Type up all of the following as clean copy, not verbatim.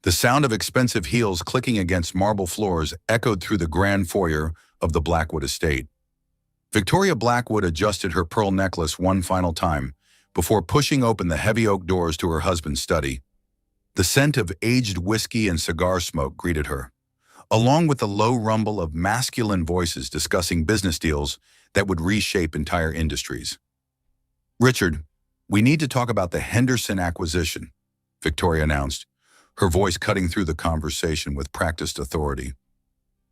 The sound of expensive heels clicking against marble floors echoed through the grand foyer of the Blackwood estate. Victoria Blackwood adjusted her pearl necklace one final time before pushing open the heavy oak doors to her husband's study. The scent of aged whiskey and cigar smoke greeted her, along with the low rumble of masculine voices discussing business deals that would reshape entire industries. "Richard, we need to talk about the Henderson acquisition," Victoria announced, her voice cutting through the conversation with practiced authority.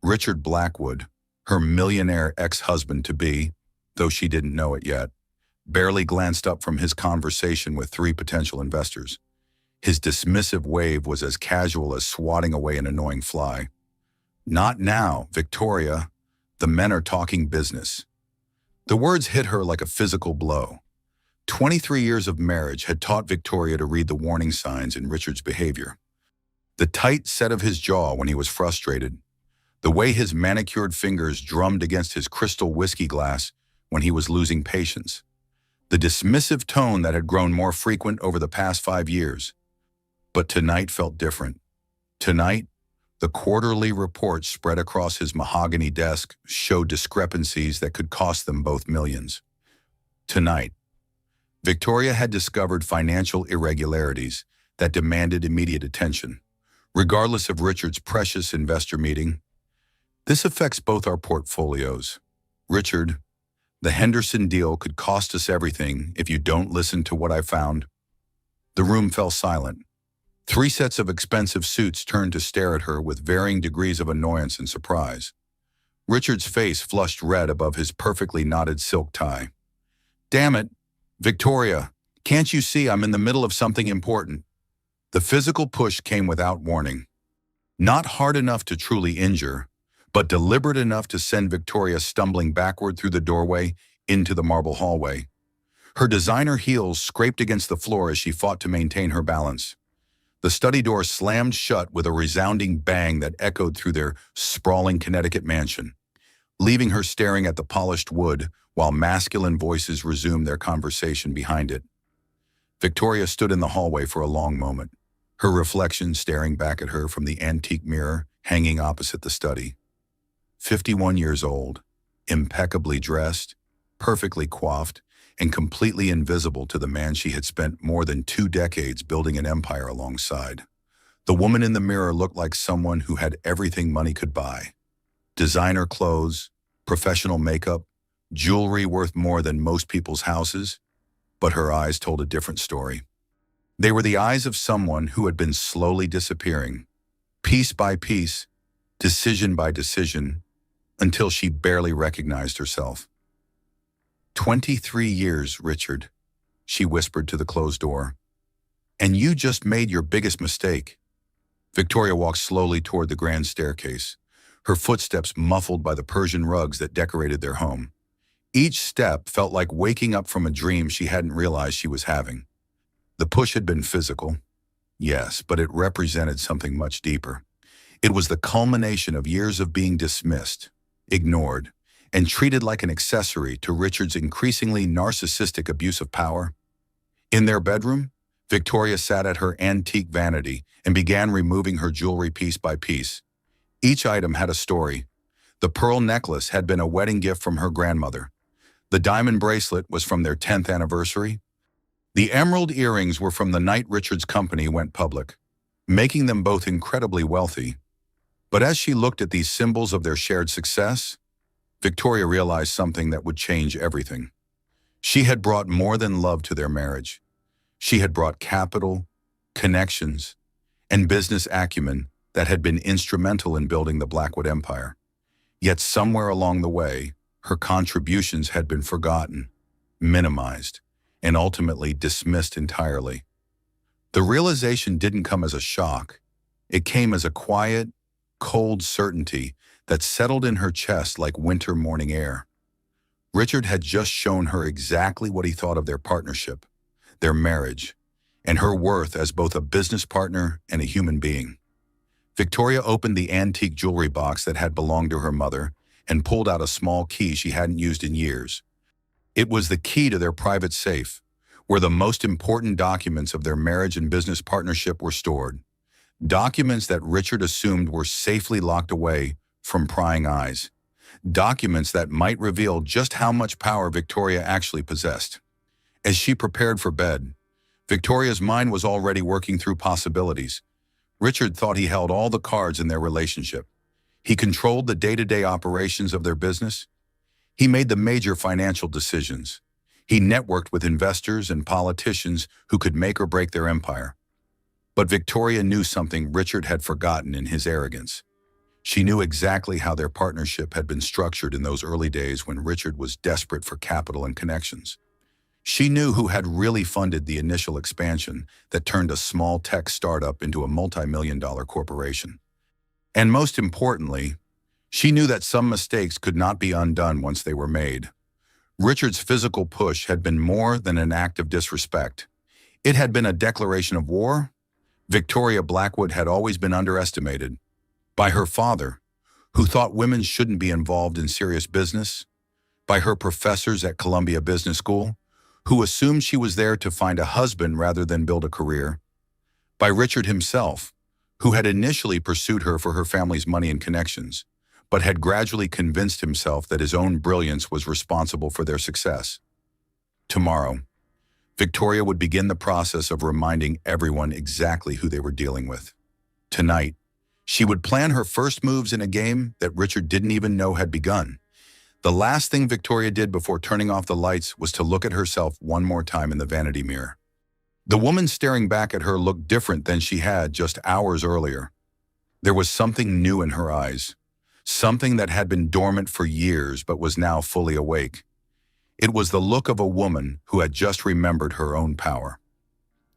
Richard Blackwood, her millionaire ex-husband-to-be, though she didn't know it yet, barely glanced up from his conversation with three potential investors. His dismissive wave was as casual as swatting away an annoying fly. "Not now, Victoria. The men are talking business." The words hit her like a physical blow. 23 years of marriage had taught Victoria to read the warning signs in Richard's behavior. The tight set of his jaw when he was frustrated, the way his manicured fingers drummed against his crystal whiskey glass when he was losing patience, the dismissive tone that had grown more frequent over the past 5 years. But tonight felt different. Tonight, the quarterly report spread across his mahogany desk showed discrepancies that could cost them both millions. Tonight, Victoria had discovered financial irregularities that demanded immediate attention, regardless of Richard's precious investor meeting. "This affects both our portfolios. Richard, the Henderson deal could cost us everything if you don't listen to what I found." The room fell silent. 3 sets of expensive suits turned to stare at her with varying degrees of annoyance and surprise. Richard's face flushed red above his perfectly knotted silk tie. "Damn it, Victoria, can't you see I'm in the middle of something important?" The physical push came without warning. Not hard enough to truly injure, but deliberate enough to send Victoria stumbling backward through the doorway into the marble hallway. Her designer heels scraped against the floor as she fought to maintain her balance. The study door slammed shut with a resounding bang that echoed through their sprawling Connecticut mansion, leaving her staring at the polished wood while masculine voices resumed their conversation behind it. Victoria stood in the hallway for a long moment, her reflection staring back at her from the antique mirror hanging opposite the study. 51 years old, impeccably dressed, perfectly coiffed, and completely invisible to the man she had spent more than 2 decades building an empire alongside. The woman in the mirror looked like someone who had everything money could buy. Designer clothes, professional makeup, jewelry worth more than most people's houses, but her eyes told a different story. They were the eyes of someone who had been slowly disappearing, piece by piece, decision by decision, until she barely recognized herself. 23 years, Richard," she whispered to the closed door. "And you just made your biggest mistake." Victoria walked slowly toward the grand staircase, her footsteps muffled by the Persian rugs that decorated their home. Each step felt like waking up from a dream she hadn't realized she was having. The push had been physical, yes, but it represented something much deeper. It was the culmination of years of being dismissed, ignored, and treated like an accessory to Richard's increasingly narcissistic abuse of power. In their bedroom, Victoria sat at her antique vanity and began removing her jewelry piece by piece. Each item had a story. The pearl necklace had been a wedding gift from her grandmother. The diamond bracelet was from their 10th anniversary. The emerald earrings were from the night Richard's company went public, making them both incredibly wealthy. But as she looked at these symbols of their shared success, Victoria realized something that would change everything. She had brought more than love to their marriage. She had brought capital, connections, and business acumen that had been instrumental in building the Blackwood empire. Yet somewhere along the way, her contributions had been forgotten, minimized, and ultimately dismissed entirely. The realization didn't come as a shock. It came as a quiet, cold certainty that settled in her chest like winter morning air. Richard had just shown her exactly what he thought of their partnership, their marriage, and her worth as both a business partner and a human being. Victoria opened the antique jewelry box that had belonged to her mother and pulled out a small key she hadn't used in years. It was the key to their private safe, where the most important documents of their marriage and business partnership were stored. Documents that Richard assumed were safely locked away from prying eyes. Documents that might reveal just how much power Victoria actually possessed. As she prepared for bed, Victoria's mind was already working through possibilities. Richard thought he held all the cards in their relationship. He controlled the day-to-day operations of their business. He made the major financial decisions. He networked with investors and politicians who could make or break their empire. But Victoria knew something Richard had forgotten in his arrogance. She knew exactly how their partnership had been structured in those early days when Richard was desperate for capital and connections. She knew who had really funded the initial expansion that turned a small tech startup into a multi-million-dollar corporation. And most importantly, she knew that some mistakes could not be undone once they were made. Richard's physical push had been more than an act of disrespect. It had been a declaration of war. Victoria Blackwood had always been underestimated by her father, who thought women shouldn't be involved in serious business, by her professors at Columbia Business School, who assumed she was there to find a husband rather than build a career, by Richard himself, who had initially pursued her for her family's money and connections, but had gradually convinced himself that his own brilliance was responsible for their success. Tomorrow, Victoria would begin the process of reminding everyone exactly who they were dealing with. Tonight, she would plan her first moves in a game that Richard didn't even know had begun. The last thing Victoria did before turning off the lights was to look at herself one more time in the vanity mirror. The woman staring back at her looked different than she had just hours earlier. There was something new in her eyes, something that had been dormant for years but was now fully awake. It was the look of a woman who had just remembered her own power.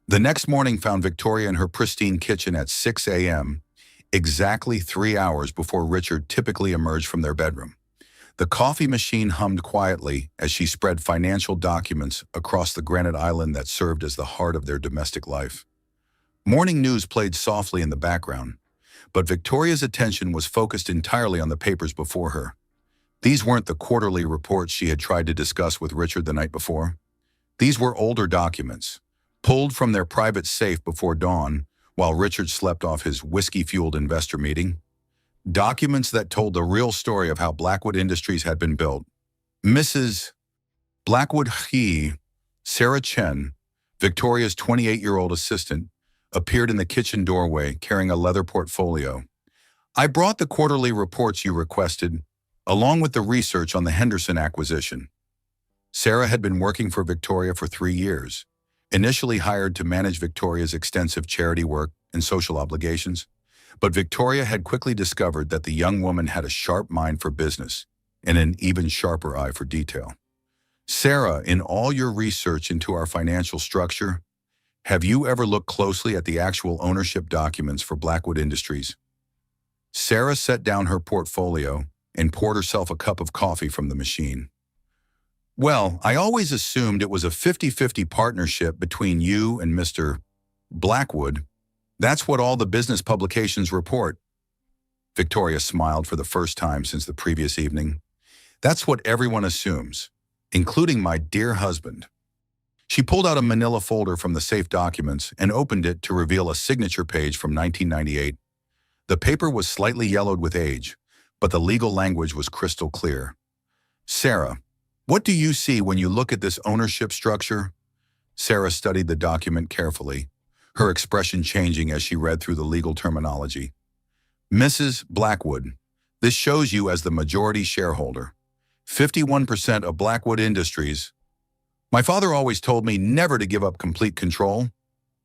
The next morning found Victoria in her pristine kitchen at 6 a.m., exactly 3 hours before Richard typically emerged from their bedroom. The coffee machine hummed quietly as she spread financial documents across the granite island that served as the heart of their domestic life. Morning news played softly in the background, but Victoria's attention was focused entirely on the papers before her. These weren't the quarterly reports she had tried to discuss with Richard the night before. These were older documents, pulled from their private safe before dawn while Richard slept off his whiskey-fueled investor meeting. Documents that told the real story of how Blackwood Industries had been built. Mrs. Blackwood Sarah Chen, Victoria's 28-year-old assistant, appeared in the kitchen doorway carrying a leather portfolio. "I brought the quarterly reports you requested, along with the research on the Henderson acquisition." Sarah had been working for Victoria for 3 years, initially hired to manage Victoria's extensive charity work and social obligations. But Victoria had quickly discovered that the young woman had a sharp mind for business and an even sharper eye for detail. "Sarah, in all your research into our financial structure, have you ever looked closely at the actual ownership documents for Blackwood Industries?" Sarah set down her portfolio and poured herself a cup of coffee from the machine. "Well, I always assumed it was a 50-50 partnership between you and Mr. Blackwood. That's what all the business publications report." Victoria smiled for the first time since the previous evening. "That's what everyone assumes, including my dear husband." She pulled out a manila folder from the safe documents and opened it to reveal a signature page from 1998. The paper was slightly yellowed with age, but the legal language was crystal clear. "Sarah, what do you see when you look at this ownership structure?" Sarah studied the document carefully, her expression changing as she read through the legal terminology. "Mrs. Blackwood, this shows you as the majority shareholder. 51% of Blackwood Industries. My father always told me never to give up complete control,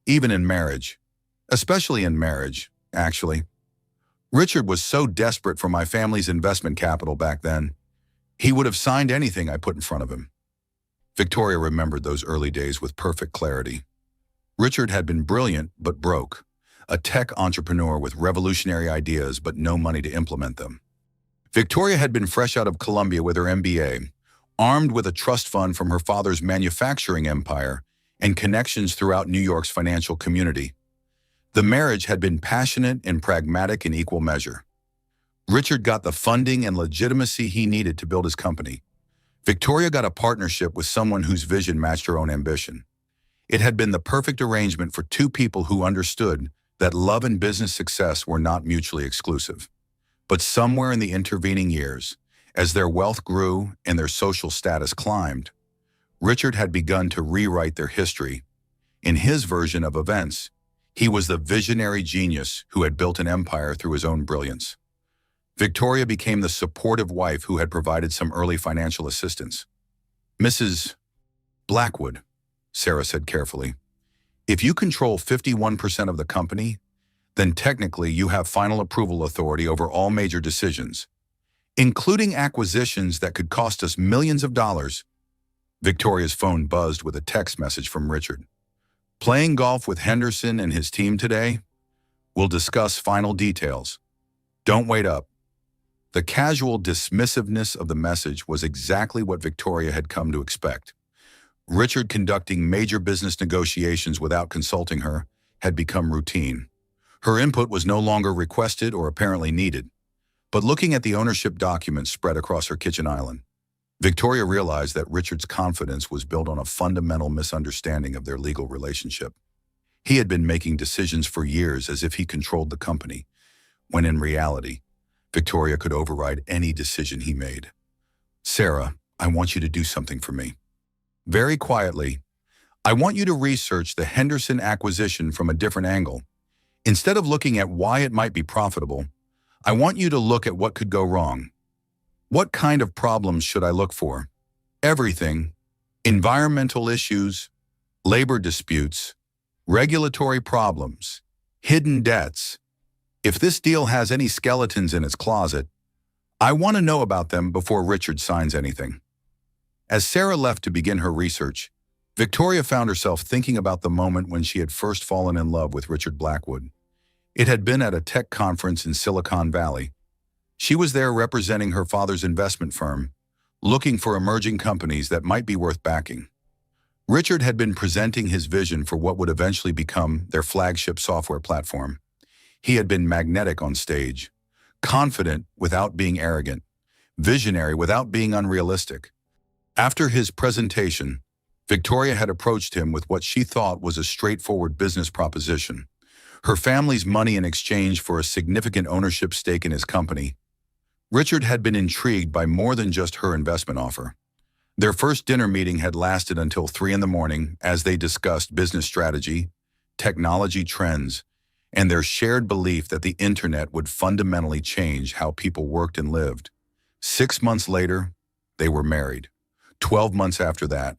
even in marriage. Especially in marriage, actually. Richard was so desperate for my family's investment capital back then. He would have signed anything I put in front of him." Victoria remembered those early days with perfect clarity. Richard had been brilliant but broke, a tech entrepreneur with revolutionary ideas but no money to implement them. Victoria had been fresh out of Columbia with her MBA, armed with a trust fund from her father's manufacturing empire and connections throughout New York's financial community. The marriage had been passionate and pragmatic in equal measure. Richard got the funding and legitimacy he needed to build his company. Victoria got a partnership with someone whose vision matched her own ambition. It had been the perfect arrangement for two people who understood that love and business success were not mutually exclusive. But somewhere in the intervening years, as their wealth grew and their social status climbed, Richard had begun to rewrite their history. In his version of events, he was the visionary genius who had built an empire through his own brilliance. Victoria became the supportive wife who had provided some early financial assistance. "Mrs. Blackwood," Sarah said carefully, "if you control 51% of the company, then technically you have final approval authority over all major decisions, including acquisitions that could cost us millions of dollars." Victoria's phone buzzed with a text message from Richard. "Playing golf with Henderson and his team today? We'll discuss final details. Don't wait up." The casual dismissiveness of the message was exactly what Victoria had come to expect. Richard conducting major business negotiations without consulting her had become routine. Her input was no longer requested or apparently needed. But looking at the ownership documents spread across her kitchen island, Victoria realized that Richard's confidence was built on a fundamental misunderstanding of their legal relationship. He had been making decisions for years as if he controlled the company, when in reality, Victoria could override any decision he made. "Sarah, I want you to do something for me." Very quietly, "I want you to research the Henderson acquisition from a different angle. Instead of looking at why it might be profitable, I want you to look at what could go wrong. What kind of problems should I look for? Everything: environmental issues, labor disputes, regulatory problems, hidden debts. If this deal has any skeletons in its closet, I want to know about them before Richard signs anything." As Sarah left to begin her research, Victoria found herself thinking about the moment when she had first fallen in love with Richard Blackwood. It had been at a tech conference in Silicon Valley. She was there representing her father's investment firm, looking for emerging companies that might be worth backing. Richard had been presenting his vision for what would eventually become their flagship software platform. He had been magnetic on stage, confident without being arrogant, visionary without being unrealistic. After his presentation, Victoria had approached him with what she thought was a straightforward business proposition: her family's money in exchange for a significant ownership stake in his company. Richard had been intrigued by more than just her investment offer. Their first dinner meeting had lasted until 3 in the morning as they discussed business strategy, technology trends, and their shared belief that the internet would fundamentally change how people worked and lived. 6 months later, they were married. 12 months after that,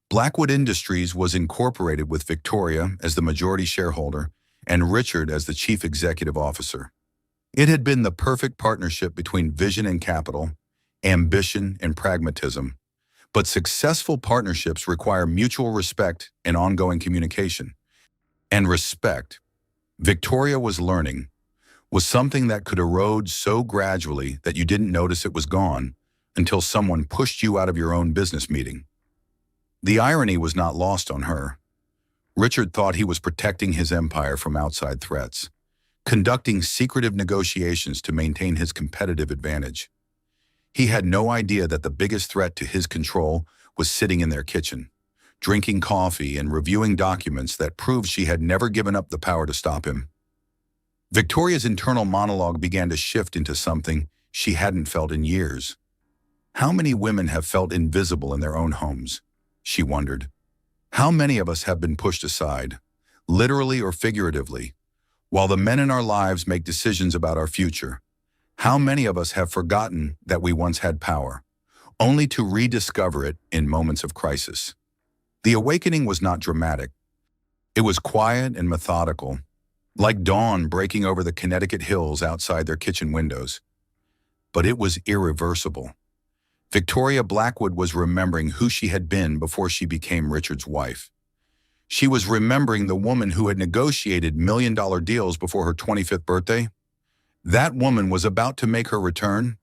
Blackwood Industries was incorporated with Victoria as the majority shareholder and Richard as the chief executive officer. It had been the perfect partnership between vision and capital, ambition and pragmatism. But successful partnerships require mutual respect and ongoing communication. And respect, Victoria was learning, was something that could erode so gradually that you didn't notice it was gone until someone pushed you out of your own business meeting. The irony was not lost on her. Richard thought he was protecting his empire from outside threats, conducting secretive negotiations to maintain his competitive advantage. He had no idea that the biggest threat to his control was sitting in their kitchen, drinking coffee and reviewing documents that proved she had never given up the power to stop him. Victoria's internal monologue began to shift into something she hadn't felt in years. How many women have felt invisible in their own homes? She wondered. How many of us have been pushed aside, literally or figuratively, while the men in our lives make decisions about our future? How many of us have forgotten that we once had power, only to rediscover it in moments of crisis? The awakening was not dramatic. It was quiet and methodical, like dawn breaking over the Connecticut hills outside their kitchen windows. But it was irreversible. Victoria Blackwood was remembering who she had been before she became Richard's wife. She was remembering the woman who had negotiated million-dollar deals before her 25th birthday. That woman was about to make her return.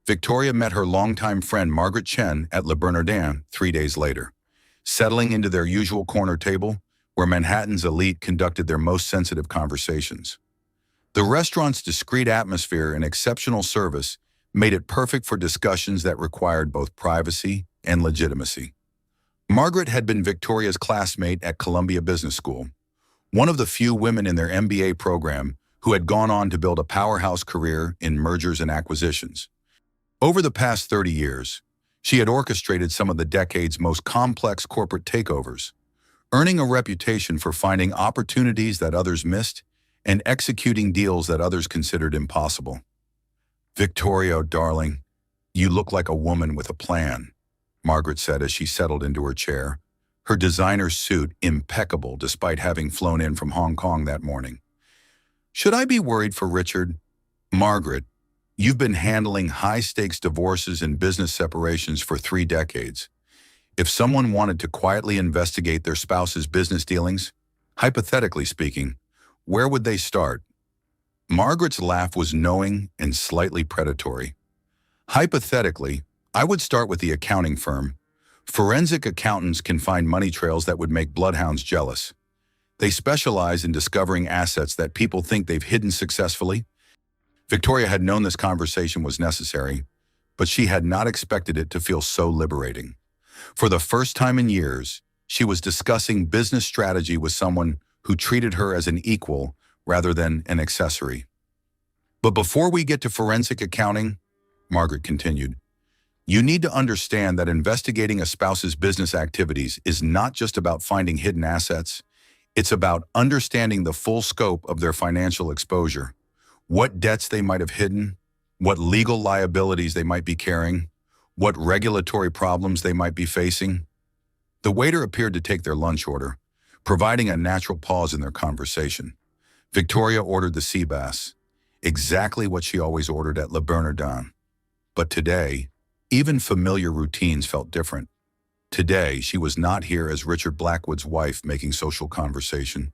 Victoria met her longtime friend Margaret Chen at Le Bernardin 3 days later, settling into their usual corner table where Manhattan's elite conducted their most sensitive conversations. The restaurant's discreet atmosphere and exceptional service made it perfect for discussions that required both privacy and legitimacy. Margaret had been Victoria's classmate at Columbia Business School, one of the few women in their MBA program who had gone on to build a powerhouse career in mergers and acquisitions. Over the past 30 years, she had orchestrated some of the decade's most complex corporate takeovers, earning a reputation for finding opportunities that others missed and executing deals that others considered impossible. "Victoria, darling, you look like a woman with a plan," Margaret said as she settled into her chair, her designer suit impeccable despite having flown in from Hong Kong that morning. "Should I be worried for Richard?" "Margaret, you've been handling high-stakes divorces and business separations for 3 decades. If someone wanted to quietly investigate their spouse's business dealings, hypothetically speaking, where would they start?" Margaret's laugh was knowing and slightly predatory. "Hypothetically, I would start with the accounting firm. Forensic accountants can find money trails that would make bloodhounds jealous. They specialize in discovering assets that people think they've hidden successfully." Victoria had known this conversation was necessary, but she had not expected it to feel so liberating. For the first time in years, she was discussing business strategy with someone who treated her as an equal rather than an accessory. "But before we get to forensic accounting," Margaret continued, "you need to understand that investigating a spouse's business activities is not just about finding hidden assets. It's about understanding the full scope of their financial exposure, what debts they might have hidden, what legal liabilities they might be carrying, what regulatory problems they might be facing." The waiter appeared to take their lunch order, providing a natural pause in their conversation. Victoria ordered the sea bass, exactly what she always ordered at Le Bernardin. But today, even familiar routines felt different. Today, she was not here as Richard Blackwood's wife making social conversation.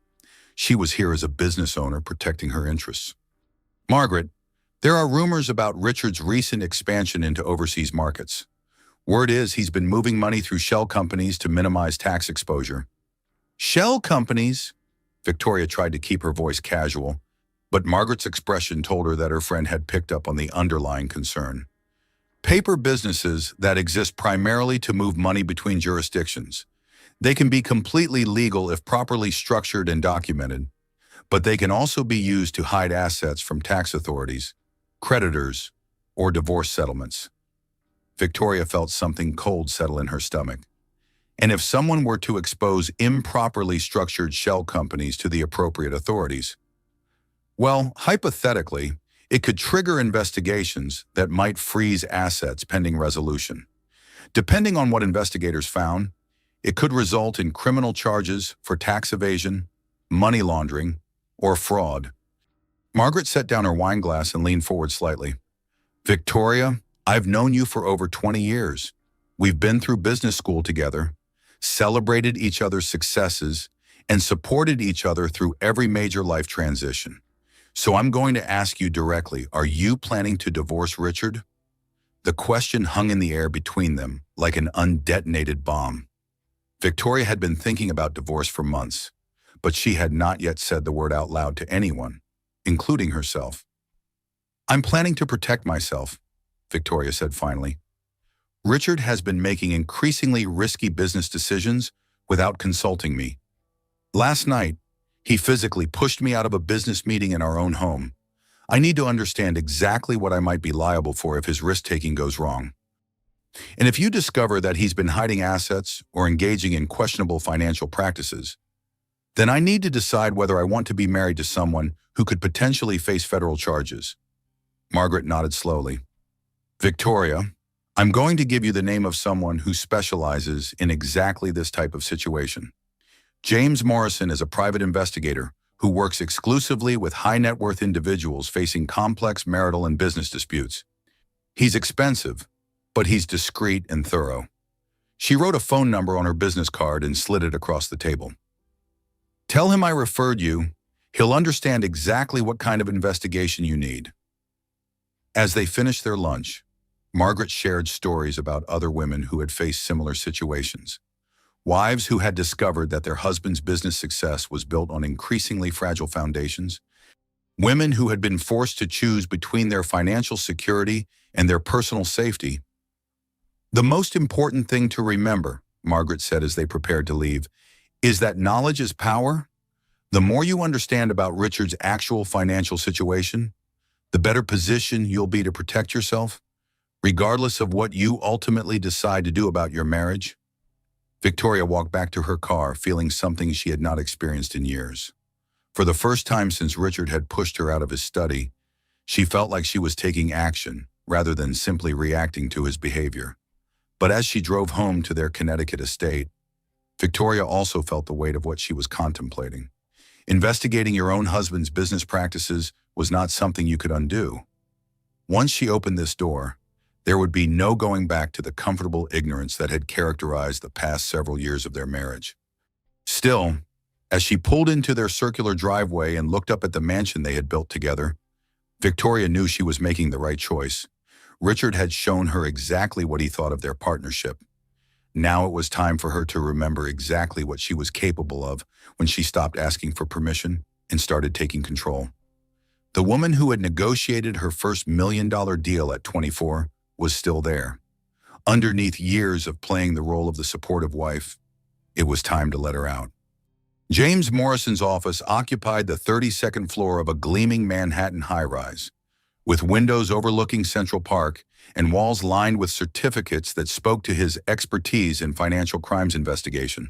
She was here as a business owner protecting her interests. "Margaret, there are rumors about Richard's recent expansion into overseas markets. Word is he's been moving money through shell companies to minimize tax exposure." "Shell companies?" Victoria tried to keep her voice casual, but Margaret's expression told her that her friend had picked up on the underlying concern. "Paper businesses that exist primarily to move money between jurisdictions. They can be completely legal if properly structured and documented, but they can also be used to hide assets from tax authorities, creditors, or divorce settlements." Victoria felt something cold settle in her stomach. And if someone were to expose improperly structured shell companies to the appropriate authorities, well, hypothetically, it could trigger investigations that might freeze assets pending resolution. Depending on what investigators found, it could result in criminal charges for tax evasion, money laundering, or fraud. Margaret set down her wine glass and leaned forward slightly. "Victoria, I've known you for over 20 years. We've been through business school together, celebrated each other's successes, and supported each other through every major life transition. So I'm going to ask you directly, are you planning to divorce Richard?" The question hung in the air between them like an undetonated bomb. Victoria had been thinking about divorce for months, but she had not yet said the word out loud to anyone, including herself. "I'm planning to protect myself," Victoria said finally. "Richard has been making increasingly risky business decisions without consulting me. Last night, he physically pushed me out of a business meeting in our own home. I need to understand exactly what I might be liable for if his risk-taking goes wrong. And if you discover that he's been hiding assets or engaging in questionable financial practices, then I need to decide whether I want to be married to someone who could potentially face federal charges." Margaret nodded slowly. "Victoria, I'm going to give you the name of someone who specializes in exactly this type of situation. James Morrison is a private investigator who works exclusively with high-net-worth individuals facing complex marital and business disputes. He's expensive, but he's discreet and thorough." She wrote a phone number on her business card and slid it across the table. "Tell him I referred you. He'll understand exactly what kind of investigation you need." As they finished their lunch, Margaret shared stories about other women who had faced similar situations. Wives who had discovered that their husband's business success was built on increasingly fragile foundations. Women who had been forced to choose between their financial security and their personal safety. "The most important thing to remember," Margaret said as they prepared to leave, "is that knowledge is power. The more you understand about Richard's actual financial situation, the better position you'll be to protect yourself, regardless of what you ultimately decide to do about your marriage. Victoria walked back to her car, feeling something she had not experienced in years. For the first time since Richard had pushed her out of his study, she felt like she was taking action rather than simply reacting to his behavior. But as she drove home to their Connecticut estate, Victoria also felt the weight of what she was contemplating. Investigating your own husband's business practices was not something you could undo. Once she opened this door, there would be no going back to the comfortable ignorance that had characterized the past several years of their marriage. Still, as she pulled into their circular driveway and looked up at the mansion they had built together, Victoria knew she was making the right choice. Richard had shown her exactly what he thought of their partnership. Now it was time for her to remember exactly what she was capable of when she stopped asking for permission and started taking control. The woman who had negotiated her first $1 million deal at 24 was still there. Underneath years of playing the role of the supportive wife, it was time to let her out. James Morrison's office occupied the 32nd floor of a gleaming Manhattan high-rise, with windows overlooking Central Park and walls lined with certificates that spoke to his expertise in financial crimes investigation.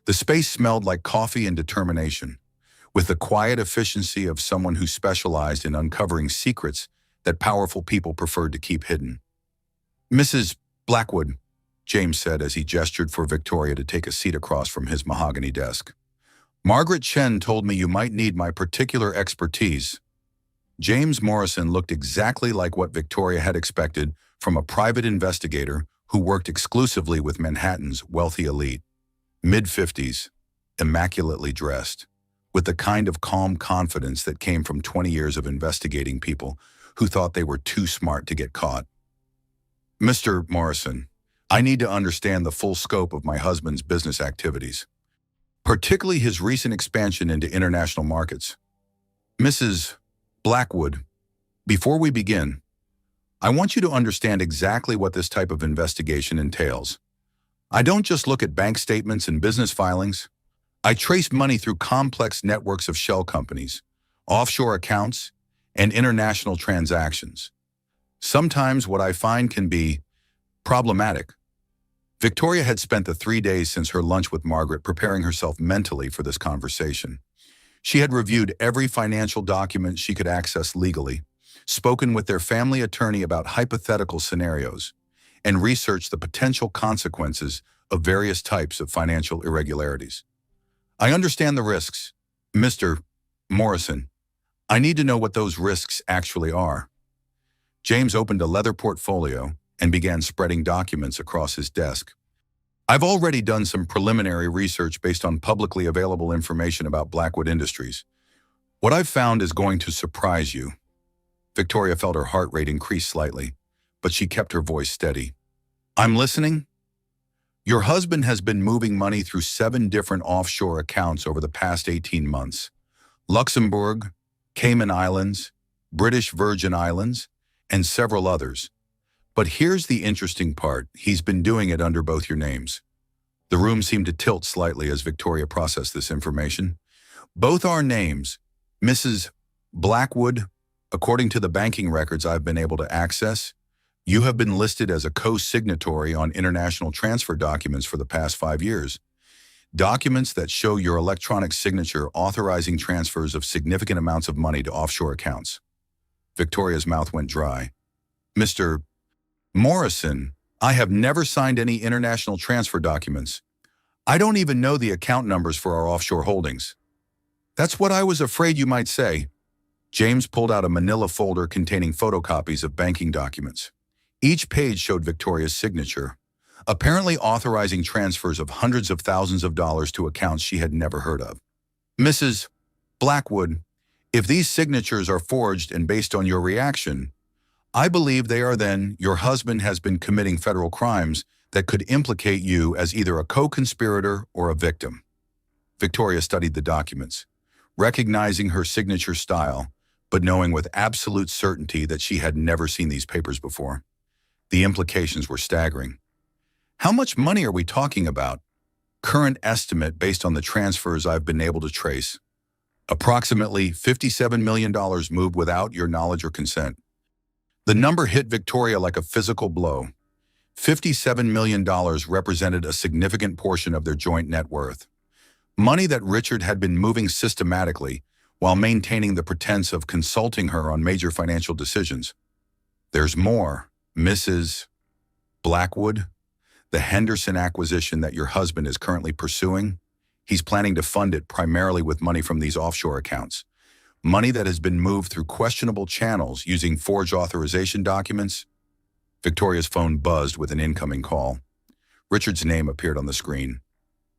The space smelled like coffee and determination, with the quiet efficiency of someone who specialized in uncovering secrets that powerful people preferred to keep hidden. "Mrs. Blackwood," James said as he gestured for Victoria to take a seat across from his mahogany desk. "Margaret Chen told me you might need my particular expertise." James Morrison looked exactly like what Victoria had expected from a private investigator who worked exclusively with Manhattan's wealthy elite. Mid-50s, immaculately dressed, with the kind of calm confidence that came from 20 years of investigating people who thought they were too smart to get caught. "Mr. Morrison, I need to understand the full scope of my husband's business activities, particularly his recent expansion into international markets. Mrs. Blackwood, before we begin, I want you to understand exactly what this type of investigation entails. I don't just look at bank statements and business filings. I trace money through complex networks of shell companies, offshore accounts, and international transactions. Sometimes what I find can be problematic." Victoria had spent the 3 days since her lunch with Margaret preparing herself mentally for this conversation. She had reviewed every financial document she could access legally, spoken with their family attorney about hypothetical scenarios, and researched the potential consequences of various types of financial irregularities. "I understand the risks, Mr. Morrison. I need to know what those risks actually are." James opened a leather portfolio and began spreading documents across his desk. "I've already done some preliminary research based on publicly available information about Blackwood Industries. What I've found is going to surprise you." Victoria felt her heart rate increase slightly, but she kept her voice steady. "I'm listening." "Your husband has been moving money through 7 different offshore accounts over the past 18 months. Luxembourg, Cayman Islands, British Virgin Islands, and several others. But here's the interesting part. He's been doing it under both your names." The room seemed to tilt slightly as Victoria processed this information. "Both our names, Mrs. Blackwood, according to the banking records I've been able to access, you have been listed as a co-signatory on international transfer documents for the past 5 years. Documents that show your electronic signature authorizing transfers of significant amounts of money to offshore accounts." Victoria's mouth went dry. "Mr. Morrison, I have never signed any international transfer documents. I don't even know the account numbers for our offshore holdings." "That's what I was afraid you might say." James pulled out a manila folder containing photocopies of banking documents. Each page showed Victoria's signature, apparently authorizing transfers of hundreds of thousands of dollars to accounts she had never heard of. "Mrs. Blackwood, if these signatures are forged and based on your reaction, I believe they are then your husband has been committing federal crimes that could implicate you as either a co-conspirator or a victim." Victoria studied the documents, recognizing her signature style, but knowing with absolute certainty that she had never seen these papers before. The implications were staggering. "How much money are we talking about?" "Current estimate based on the transfers I've been able to trace. Approximately $57 million moved without your knowledge or consent. The number hit Victoria like a physical blow. $57 million represented a significant portion of their joint net worth. Money that Richard had been moving systematically while maintaining the pretense of consulting her on major financial decisions. There's more, Mrs. Blackwood. The Henderson acquisition that your husband is currently pursuing, he's planning to fund it primarily with money from these offshore accounts. Money that has been moved through questionable channels using forged authorization documents. Victoria's phone buzzed with an incoming call. Richard's name appeared on the screen.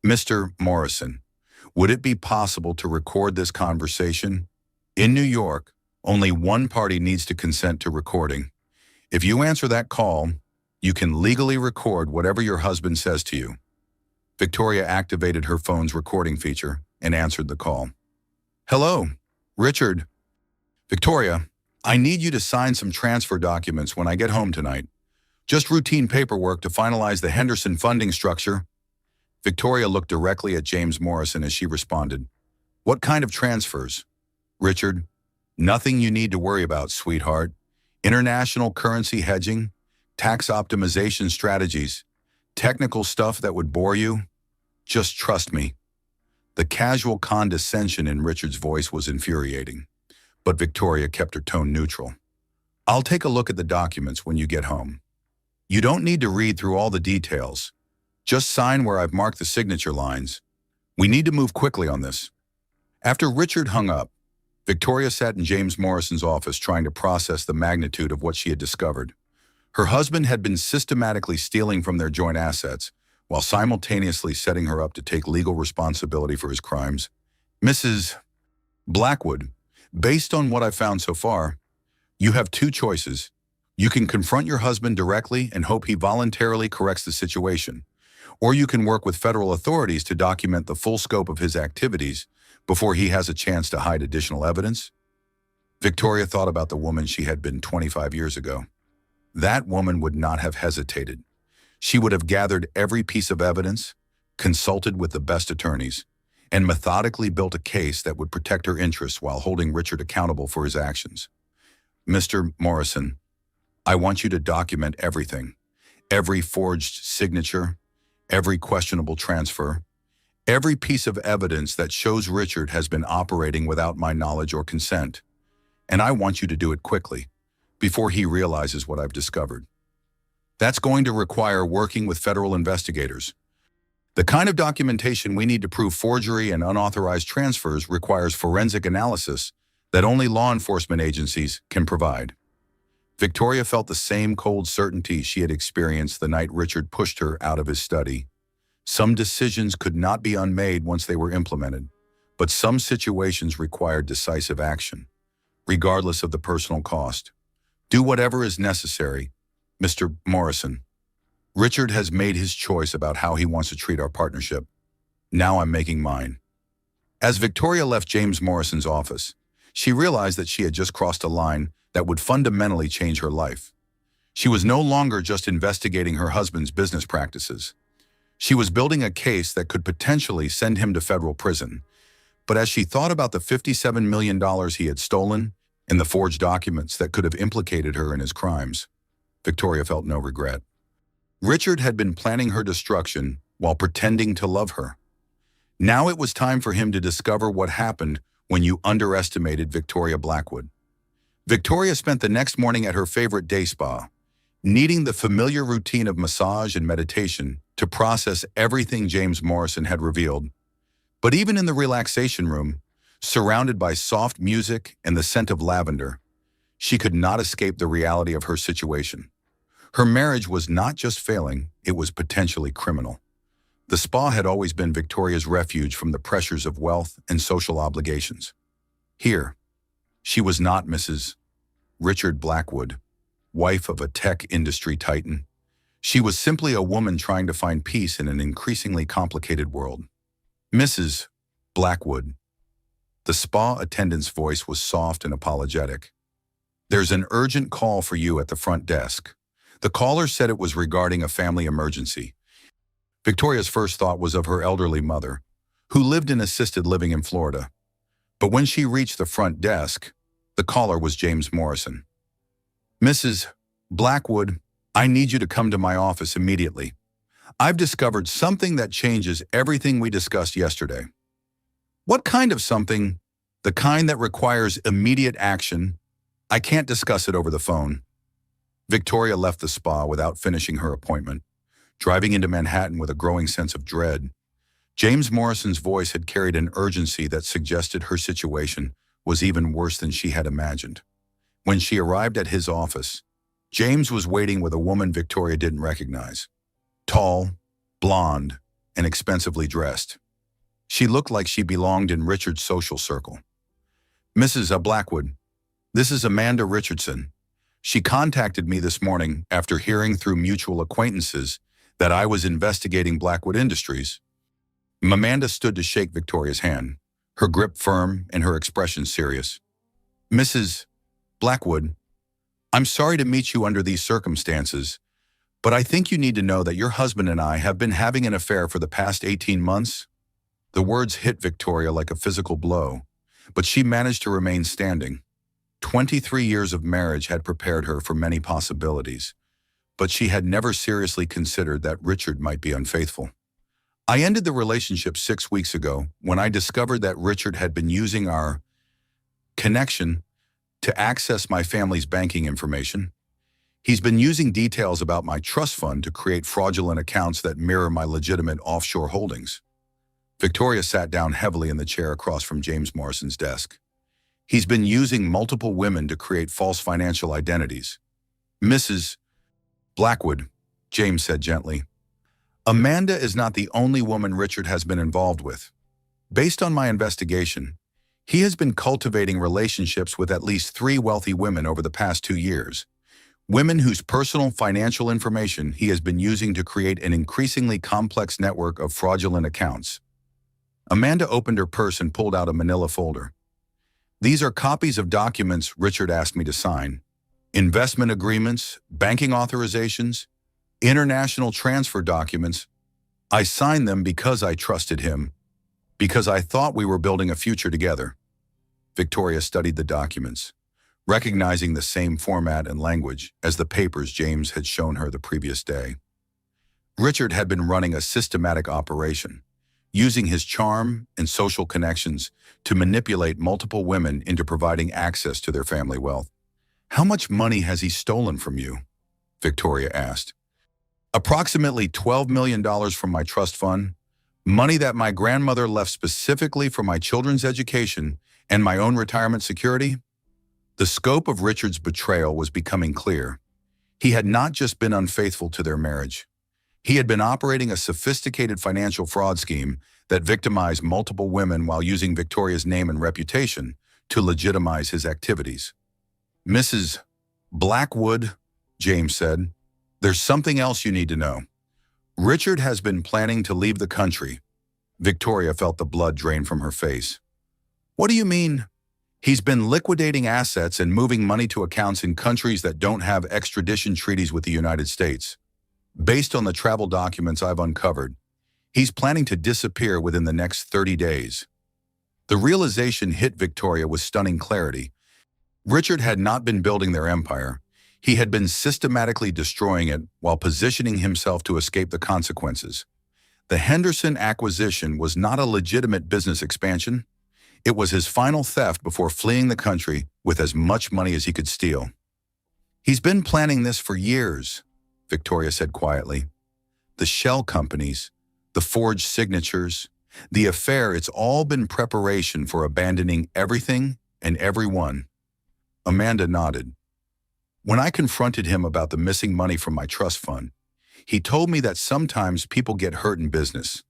Mr. Morrison, would it be possible to record this conversation? In New York, only one party needs to consent to recording. If you answer that call, you can legally record whatever your husband says to you. Victoria activated her phone's recording feature and answered the call. Hello, Richard. Victoria, I need you to sign some transfer documents when I get home tonight. Just routine paperwork to finalize the Henderson funding structure. Victoria looked directly at James Morrison as she responded. What kind of transfers? Richard, nothing you need to worry about, sweetheart. International currency hedging, tax optimization strategies, technical stuff that would bore you. Just trust me. The casual condescension in Richard's voice was infuriating, but Victoria kept her tone neutral. I'll take a look at the documents when you get home. You don't need to read through all the details. Just sign where I've marked the signature lines. We need to move quickly on this. After Richard hung up, Victoria sat in James Morrison's office trying to process the magnitude of what she had discovered. Her husband had been systematically stealing from their joint assets, while simultaneously setting her up to take legal responsibility for his crimes. Mrs. Blackwood, based on what I've found so far, you have two choices. You can confront your husband directly and hope he voluntarily corrects the situation, or you can work with federal authorities to document the full scope of his activities before he has a chance to hide additional evidence. Victoria thought about the woman she had been 25 years ago. That woman would not have hesitated. She would have gathered every piece of evidence, consulted with the best attorneys, and methodically built a case that would protect her interests while holding Richard accountable for his actions. Mr. Morrison, I want you to document everything. Every forged signature, every questionable transfer, every piece of evidence that shows Richard has been operating without my knowledge or consent. And I want you to do it quickly, before he realizes what I've discovered. That's going to require working with federal investigators. The kind of documentation we need to prove forgery and unauthorized transfers requires forensic analysis that only law enforcement agencies can provide. Victoria felt the same cold certainty she had experienced the night Richard pushed her out of his study. Some decisions could not be unmade once they were implemented, but some situations required decisive action, regardless of the personal cost. Do whatever is necessary, Mr. Morrison. Richard has made his choice about how he wants to treat our partnership. Now I'm making mine. As Victoria left James Morrison's office, she realized that she had just crossed a line that would fundamentally change her life. She was no longer just investigating her husband's business practices. She was building a case that could potentially send him to federal prison. But as she thought about the $57 million he had stolen and the forged documents that could have implicated her in his crimes, Victoria felt no regret. Richard had been planning her destruction while pretending to love her. Now it was time for him to discover what happened when you underestimated Victoria Blackwood. Victoria spent the next morning at her favorite day spa, needing the familiar routine of massage and meditation to process everything James Morrison had revealed. But even in the relaxation room, surrounded by soft music and the scent of lavender, she could not escape the reality of her situation. Her marriage was not just failing, it was potentially criminal. The spa had always been Victoria's refuge from the pressures of wealth and social obligations. Here, she was not Mrs. Richard Blackwood, wife of a tech industry titan. She was simply a woman trying to find peace in an increasingly complicated world. Mrs. Blackwood. The spa attendant's voice was soft and apologetic. There's an urgent call for you at the front desk. The caller said it was regarding a family emergency. Victoria's first thought was of her elderly mother, who lived in assisted living in Florida. But when she reached the front desk, the caller was James Morrison. "Mrs. Blackwood, I need you to come to my office immediately. I've discovered something that changes everything we discussed yesterday." "What kind of something?" "The kind that requires immediate action. I can't discuss it over the phone." Victoria left the spa without finishing her appointment, driving into Manhattan with a growing sense of dread. James Morrison's voice had carried an urgency that suggested her situation was even worse than she had imagined. When she arrived at his office, James was waiting with a woman Victoria didn't recognize. Tall, blonde, and expensively dressed. She looked like she belonged in Richard's social circle. "Mrs. Blackwood, this is Amanda Richardson. She contacted me this morning after hearing through mutual acquaintances that I was investigating Blackwood Industries." Amanda stood to shake Victoria's hand, her grip firm and her expression serious. "Mrs. Blackwood, I'm sorry to meet you under these circumstances, but I think you need to know that your husband and I have been having an affair for the past 18 months. The words hit Victoria like a physical blow, but she managed to remain standing. 23 years of marriage had prepared her for many possibilities, but she had never seriously considered that Richard might be unfaithful. "I ended the relationship 6 weeks ago when I discovered that Richard had been using our connection to access my family's banking information. He's been using details about my trust fund to create fraudulent accounts that mirror my legitimate offshore holdings." Victoria sat down heavily in the chair across from James Morrison's desk. "He's been using multiple women to create false financial identities." "Mrs. Blackwood," James said gently, "Amanda is not the only woman Richard has been involved with. Based on my investigation, he has been cultivating relationships with at least 3 wealthy women over the past 2 years, women whose personal financial information he has been using to create an increasingly complex network of fraudulent accounts." Amanda opened her purse and pulled out a manila folder. "These are copies of documents Richard asked me to sign. Investment agreements, banking authorizations, international transfer documents. I signed them because I trusted him, because I thought we were building a future together." Victoria studied the documents, recognizing the same format and language as the papers James had shown her the previous day. Richard had been running a systematic operation, using his charm and social connections to manipulate multiple women into providing access to their family wealth. "How much money has he stolen from you?" Victoria asked. "Approximately $12 million from my trust fund, money that my grandmother left specifically for my children's education and my own retirement security." The scope of Richard's betrayal was becoming clear. He had not just been unfaithful to their marriage. He had been operating a sophisticated financial fraud scheme that victimized multiple women while using Victoria's name and reputation to legitimize his activities. "Mrs. Blackwood," James said, "there's something else you need to know. Richard has been planning to leave the country." Victoria felt the blood drain from her face. "What do you mean?" "He's been liquidating assets and moving money to accounts in countries that don't have extradition treaties with the United States. Based on the travel documents I've uncovered, he's planning to disappear within the next 30 days. The realization hit Victoria with stunning clarity. Richard had not been building their empire. He had been systematically destroying it while positioning himself to escape the consequences. The Henderson acquisition was not a legitimate business expansion. It was his final theft before fleeing the country with as much money as he could steal. "He's been planning this for years," Victoria said quietly. "The shell companies, the forged signatures, the affair, it's all been preparation for abandoning everything and everyone." Amanda nodded. "When I confronted him about the missing money from my trust fund, he told me that sometimes people get hurt in business,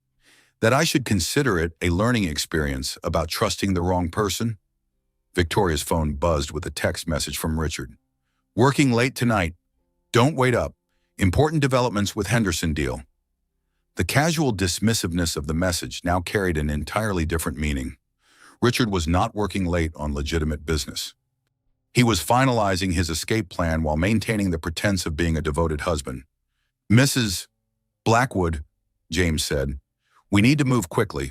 that I should consider it a learning experience about trusting the wrong person." Victoria's phone buzzed with a text message from Richard. "Working late tonight. Don't wait up. Important developments with Henderson deal." The casual dismissiveness of the message now carried an entirely different meaning. Richard was not working late on legitimate business. He was finalizing his escape plan while maintaining the pretense of being a devoted husband. "Mrs. Blackwood," James said, "we need to move quickly.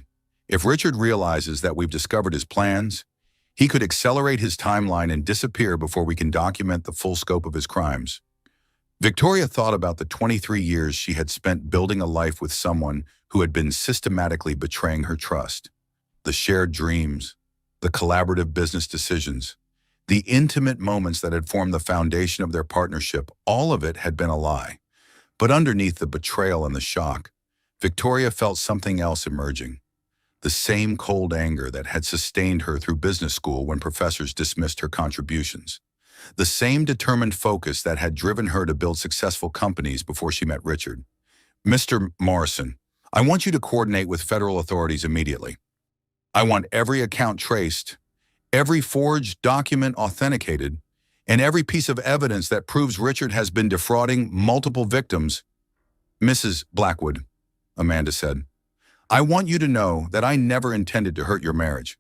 If Richard realizes that we've discovered his plans, he could accelerate his timeline and disappear before we can document the full scope of his crimes. Victoria thought about the 23 years she had spent building a life with someone who had been systematically betraying her trust. The shared dreams, the collaborative business decisions, the intimate moments that had formed the foundation of their partnership, all of it had been a lie. But underneath the betrayal and the shock, Victoria felt something else emerging. The same cold anger that had sustained her through business school when professors dismissed her contributions. The same determined focus that had driven her to build successful companies before she met Richard. "Mr. Morrison, I want you to coordinate with federal authorities immediately. I want every account traced, every forged document authenticated, and every piece of evidence that proves Richard has been defrauding multiple victims." "Mrs. Blackwood," Amanda said, "I want you to know that I never intended to hurt your marriage.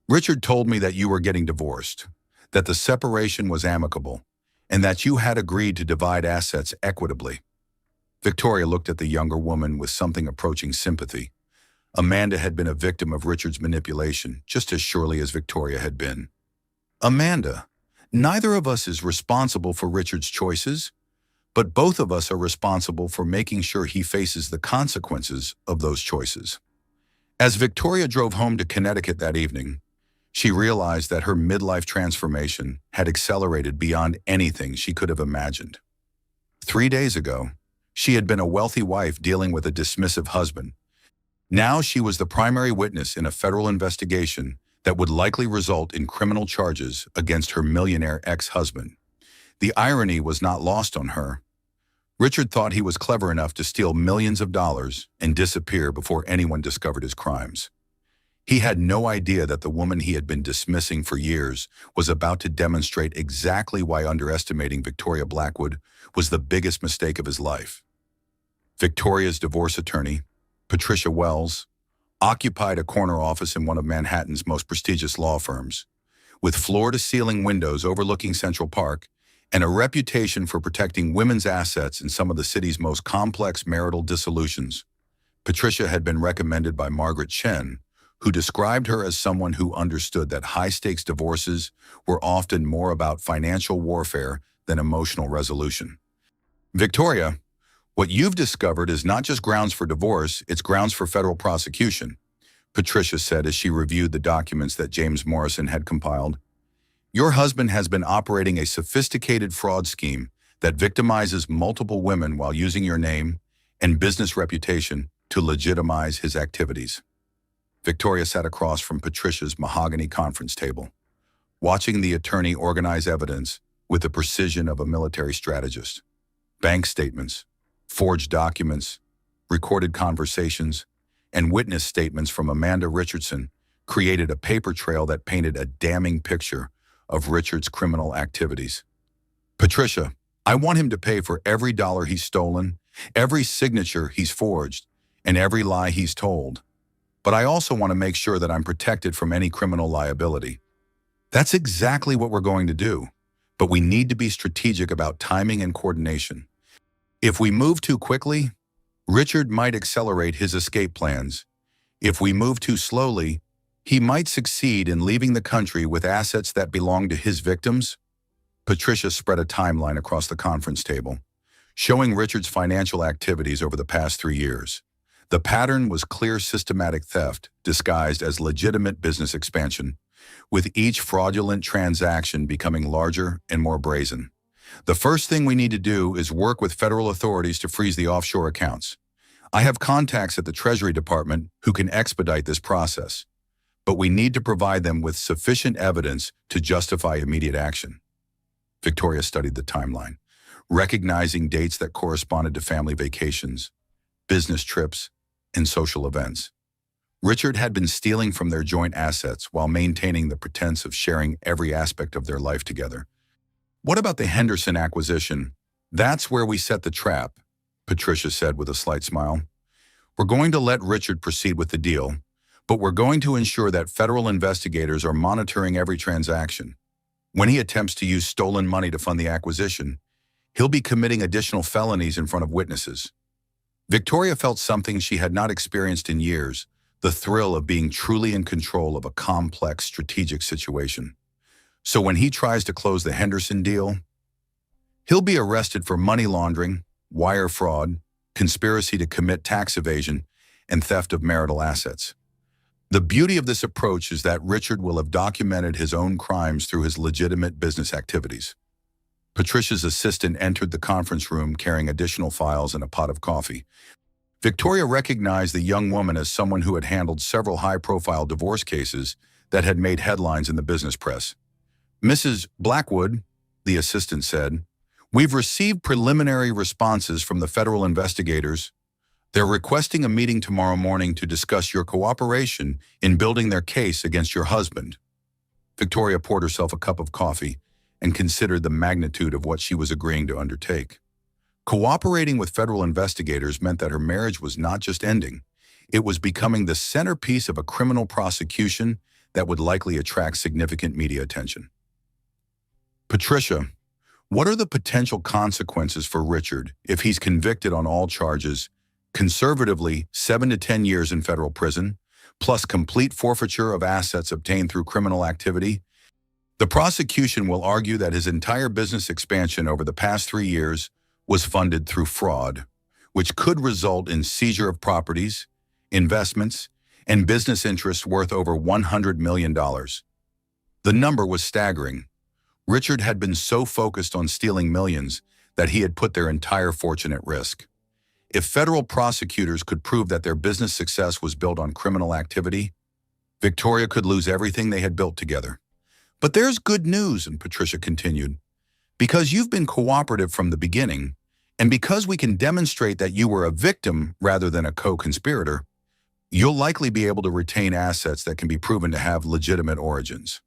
Richard told me that you were getting divorced, that the separation was amicable, and that you had agreed to divide assets equitably." Victoria looked at the younger woman with something approaching sympathy. Amanda had been a victim of Richard's manipulation just as surely as Victoria had been. "Amanda, neither of us is responsible for Richard's choices, but both of us are responsible for making sure he faces the consequences of those choices." As Victoria drove home to Connecticut that evening, she realized that her midlife transformation had accelerated beyond anything she could have imagined. 3 days ago, she had been a wealthy wife dealing with a dismissive husband. Now she was the primary witness in a federal investigation that would likely result in criminal charges against her millionaire ex-husband. The irony was not lost on her. Richard thought he was clever enough to steal millions of dollars and disappear before anyone discovered his crimes. He had no idea that the woman he had been dismissing for years was about to demonstrate exactly why underestimating Victoria Blackwood was the biggest mistake of his life. Victoria's divorce attorney, Patricia Wells, occupied a corner office in one of Manhattan's most prestigious law firms. With floor-to-ceiling windows overlooking Central Park and a reputation for protecting women's assets in some of the city's most complex marital dissolutions, Patricia had been recommended by Margaret Chen, who described her as someone who understood that high-stakes divorces were often more about financial warfare than emotional resolution. "Victoria, what you've discovered is not just grounds for divorce, it's grounds for federal prosecution," Patricia said as she reviewed the documents that James Morrison had compiled. "Your husband has been operating a sophisticated fraud scheme that victimizes multiple women while using your name and business reputation to legitimize his activities." Victoria sat across from Patricia's mahogany conference table, watching the attorney organize evidence with the precision of a military strategist. Bank statements, forged documents, recorded conversations, and witness statements from Amanda Richardson created a paper trail that painted a damning picture of Richard's criminal activities. "Patricia, I want him to pay for every dollar he's stolen, every signature he's forged, and every lie he's told. But I also want to make sure that I'm protected from any criminal liability." "That's exactly what we're going to do, but we need to be strategic about timing and coordination. If we move too quickly, Richard might accelerate his escape plans. If we move too slowly, he might succeed in leaving the country with assets that belong to his victims." Patricia spread a timeline across the conference table, showing Richard's financial activities over the past 3 years. The pattern was clear systematic theft disguised as legitimate business expansion, with each fraudulent transaction becoming larger and more brazen. "The first thing we need to do is work with federal authorities to freeze the offshore accounts. I have contacts at the Treasury Department who can expedite this process, but we need to provide them with sufficient evidence to justify immediate action." Victoria studied the timeline, recognizing dates that corresponded to family vacations, business trips, and social events. Richard had been stealing from their joint assets while maintaining the pretense of sharing every aspect of their life together. "What about the Henderson acquisition? That's where we set the trap," Patricia said with a slight smile. "We're going to let Richard proceed with the deal, but we're going to ensure that federal investigators are monitoring every transaction. When he attempts to use stolen money to fund the acquisition, he'll be committing additional felonies in front of witnesses." Victoria felt something she had not experienced in years, the thrill of being truly in control of a complex strategic situation. So when he tries to close the Henderson deal, he'll be arrested for money laundering, wire fraud, conspiracy to commit tax evasion, and theft of marital assets. The beauty of this approach is that Richard will have documented his own crimes through his legitimate business activities. Patricia's assistant entered the conference room carrying additional files and a pot of coffee. Victoria recognized the young woman as someone who had handled several high-profile divorce cases that had made headlines in the business press. "Mrs. Blackwood," the assistant said, "we've received preliminary responses from the federal investigators. They're requesting a meeting tomorrow morning to discuss your cooperation in building their case against your husband." Victoria poured herself a cup of coffee and considered the magnitude of what she was agreeing to undertake. Cooperating with federal investigators meant that her marriage was not just ending, it was becoming the centerpiece of a criminal prosecution that would likely attract significant media attention. "Patricia, what are the potential consequences for Richard if he's convicted on all charges? Conservatively, 7 to 10 years in federal prison, plus complete forfeiture of assets obtained through criminal activity. The prosecution will argue that his entire business expansion over the past 3 years was funded through fraud, which could result in seizure of properties, investments, and business interests worth over $100 million. The number was staggering. Richard had been so focused on stealing millions that he had put their entire fortune at risk. If federal prosecutors could prove that their business success was built on criminal activity, Victoria could lose everything they had built together. "But there's good news," and Patricia continued. "Because you've been cooperative from the beginning, and because we can demonstrate that you were a victim rather than a co-conspirator, you'll likely be able to retain assets that can be proven to have legitimate origins."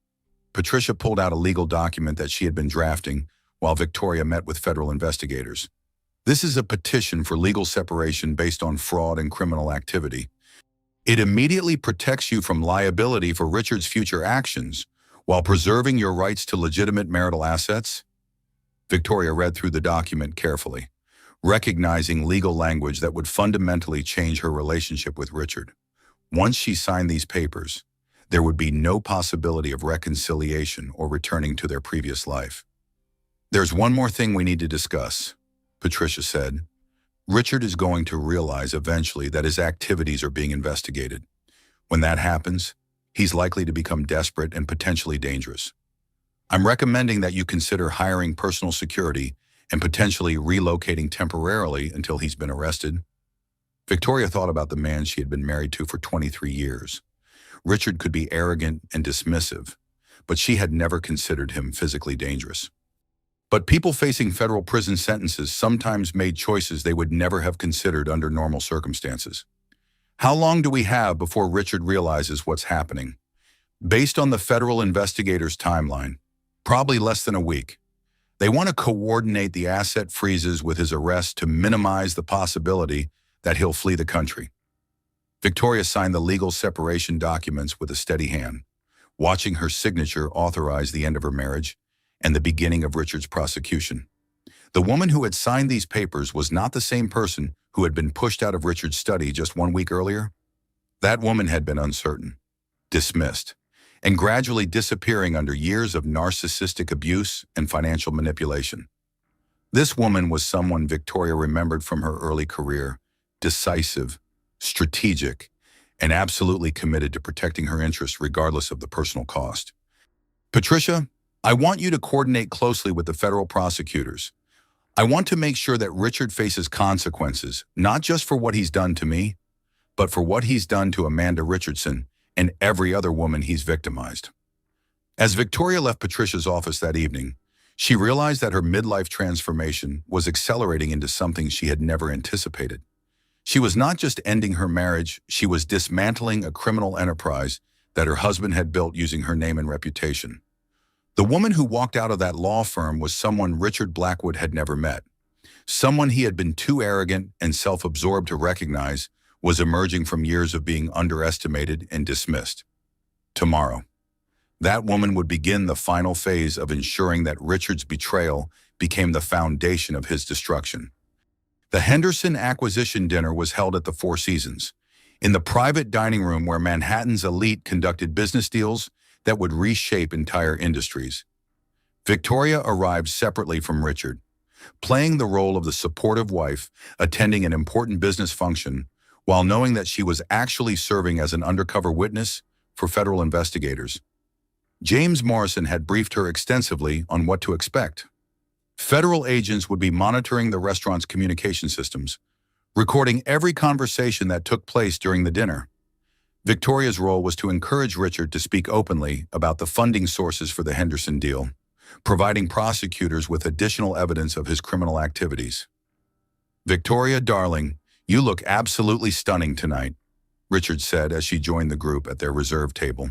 Patricia pulled out a legal document that she had been drafting while Victoria met with federal investigators. "This is a petition for legal separation based on fraud and criminal activity. It immediately protects you from liability for Richard's future actions while preserving your rights to legitimate marital assets." Victoria read through the document carefully, recognizing legal language that would fundamentally change her relationship with Richard. Once she signed these papers, there would be no possibility of reconciliation or returning to their previous life. "There's one more thing we need to discuss," Patricia said. "Richard is going to realize eventually that his activities are being investigated. When that happens, he's likely to become desperate and potentially dangerous. I'm recommending that you consider hiring personal security and potentially relocating temporarily until he's been arrested." Victoria thought about the man she had been married to for 23 years. Richard could be arrogant and dismissive, but she had never considered him physically dangerous. But people facing federal prison sentences sometimes made choices they would never have considered under normal circumstances. "How long do we have before Richard realizes what's happening?" "Based on the federal investigators' timeline, probably less than a week. They want to coordinate the asset freezes with his arrest to minimize the possibility that he'll flee the country." Victoria signed the legal separation documents with a steady hand, watching her signature authorize the end of her marriage and the beginning of Richard's prosecution. The woman who had signed these papers was not the same person who had been pushed out of Richard's study just 1 week earlier. That woman had been uncertain, dismissed, and gradually disappearing under years of narcissistic abuse and financial manipulation. This woman was someone Victoria remembered from her early career, decisive, strategic, and absolutely committed to protecting her interests regardless of the personal cost. "Patricia, I want you to coordinate closely with the federal prosecutors. I want to make sure that Richard faces consequences, not just for what he's done to me, but for what he's done to Amanda Richardson and every other woman he's victimized." As Victoria left Patricia's office that evening, she realized that her midlife transformation was accelerating into something she had never anticipated. She was not just ending her marriage, she was dismantling a criminal enterprise that her husband had built using her name and reputation. The woman who walked out of that law firm was someone Richard Blackwood had never met. Someone he had been too arrogant and self-absorbed to recognize was emerging from years of being underestimated and dismissed. Tomorrow, that woman would begin the final phase of ensuring that Richard's betrayal became the foundation of his destruction. The Henderson acquisition dinner was held at the Four Seasons. in the private dining room where Manhattan's elite conducted business deals that would reshape entire industries. Victoria arrived separately from Richard, playing the role of the supportive wife attending an important business function while knowing that she was actually serving as an undercover witness for federal investigators. James Morrison had briefed her extensively on what to expect. Federal agents would be monitoring the restaurant's communication systems, recording every conversation that took place during the dinner. Victoria's role was to encourage Richard to speak openly about the funding sources for the Henderson deal, providing prosecutors with additional evidence of his criminal activities. "Victoria, darling, you look absolutely stunning tonight," Richard said as she joined the group at their reserved table.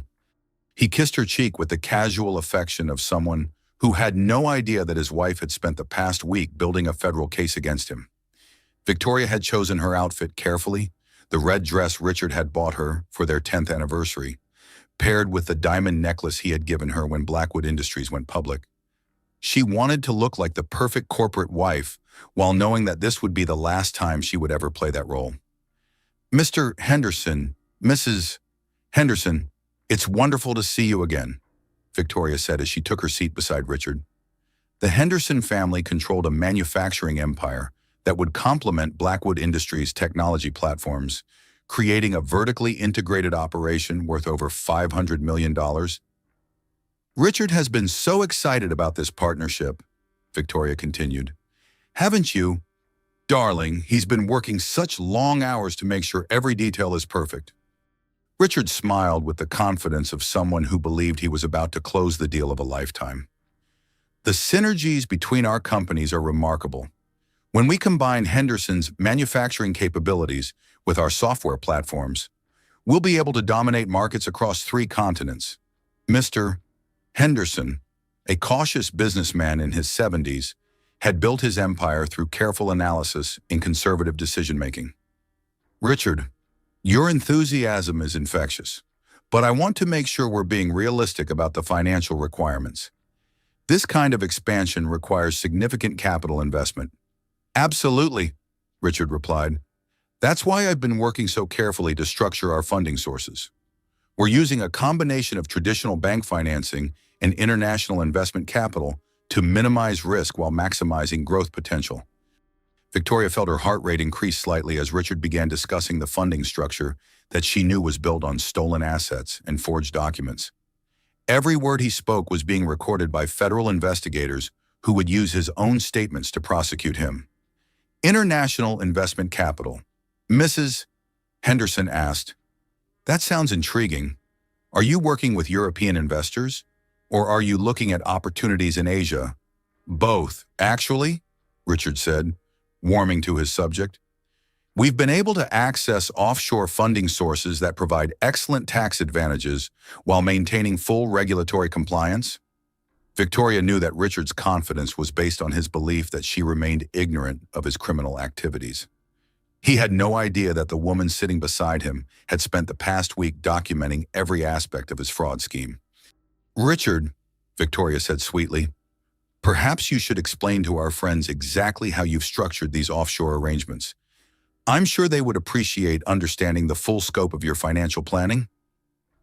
He kissed her cheek with the casual affection of someone who had no idea that his wife had spent the past week building a federal case against him. Victoria had chosen her outfit carefully, the red dress Richard had bought her for their 10th anniversary, paired with the diamond necklace he had given her when Blackwood Industries went public. She wanted to look like the perfect corporate wife while knowing that this would be the last time she would ever play that role. "Mr. Henderson, Mrs. Henderson, it's wonderful to see you again," Victoria said as she took her seat beside Richard. The Henderson family controlled a manufacturing empire that would complement Blackwood Industries' technology platforms, creating a vertically integrated operation worth over $500 million. "Richard has been so excited about this partnership," Victoria continued. "Haven't you? Darling, he's been working such long hours to make sure every detail is perfect." Richard smiled with the confidence of someone who believed he was about to close the deal of a lifetime. "The synergies between our companies are remarkable. When we combine Henderson's manufacturing capabilities with our software platforms, we'll be able to dominate markets across 3 continents." Mr. Henderson, a cautious businessman in his 70s, had built his empire through careful analysis and conservative decision-making. "Richard, your enthusiasm is infectious, but I want to make sure we're being realistic about the financial requirements. This kind of expansion requires significant capital investment." "Absolutely," Richard replied. "That's why I've been working so carefully to structure our funding sources. We're using a combination of traditional bank financing and international investment capital to minimize risk while maximizing growth potential." Victoria felt her heart rate increase slightly as Richard began discussing the funding structure that she knew was built on stolen assets and forged documents. Every word he spoke was being recorded by federal investigators who would use his own statements to prosecute him. "International investment capital," Mrs. Henderson asked. "That sounds intriguing. Are you working with European investors, or are you looking at opportunities in Asia?" "Both, actually," Richard said, warming to his subject. "We've been able to access offshore funding sources that provide excellent tax advantages while maintaining full regulatory compliance." Victoria knew that Richard's confidence was based on his belief that she remained ignorant of his criminal activities. He had no idea that the woman sitting beside him had spent the past week documenting every aspect of his fraud scheme. "Richard," Victoria said sweetly, "perhaps you should explain to our friends exactly how you've structured these offshore arrangements. I'm sure they would appreciate understanding the full scope of your financial planning."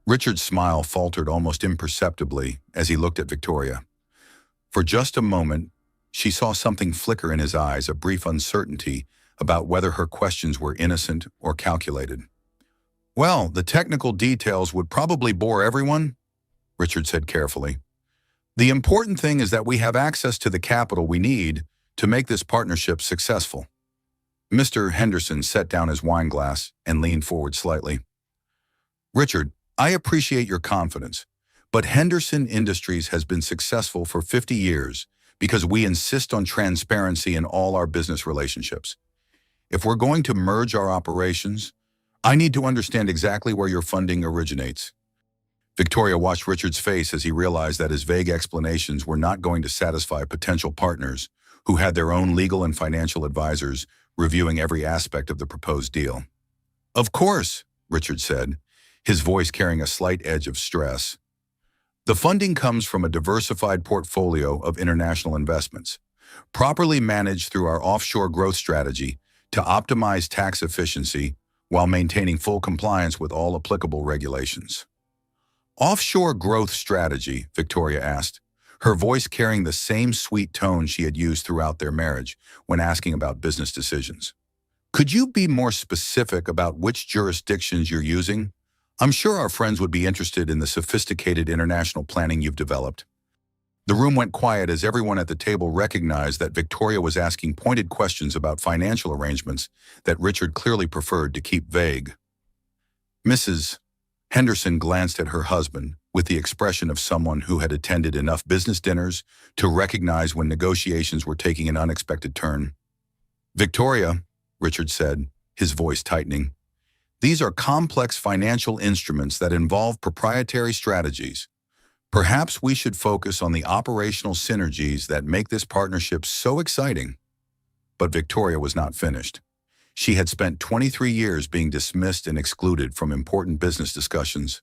Richard's smile faltered almost imperceptibly as he looked at Victoria. For just a moment, she saw something flicker in his eyes, a brief uncertainty about whether her questions were innocent or calculated. "Well, the technical details would probably bore everyone," Richard said carefully. "The important thing is that we have access to the capital we need to make this partnership successful." Mr. Henderson set down his wine glass and leaned forward slightly. "Richard, I appreciate your confidence, but Henderson Industries has been successful for 50 years because we insist on transparency in all our business relationships. If we're going to merge our operations, I need to understand exactly where your funding originates." Victoria watched Richard's face as he realized that his vague explanations were not going to satisfy potential partners who had their own legal and financial advisors reviewing every aspect of the proposed deal. "Of course," Richard said, his voice carrying a slight edge of stress. "The funding comes from a diversified portfolio of international investments, properly managed through our offshore growth strategy to optimize tax efficiency while maintaining full compliance with all applicable regulations. Offshore growth strategy, Victoria asked, her voice carrying the same sweet tone she had used throughout their marriage when asking about business decisions. Could you be more specific about which jurisdictions you're using? I'm sure our friends would be interested in the sophisticated international planning you've developed. The room went quiet as everyone at the table recognized that Victoria was asking pointed questions about financial arrangements that Richard clearly preferred to keep vague. Mrs. Henderson glanced at her husband with the expression of someone who had attended enough business dinners to recognize when negotiations were taking an unexpected turn. Victoria, Richard said, his voice tightening, these are complex financial instruments that involve proprietary strategies. Perhaps we should focus on the operational synergies that make this partnership so exciting. But Victoria was not finished. She had spent 23 years being dismissed and excluded from important business discussions.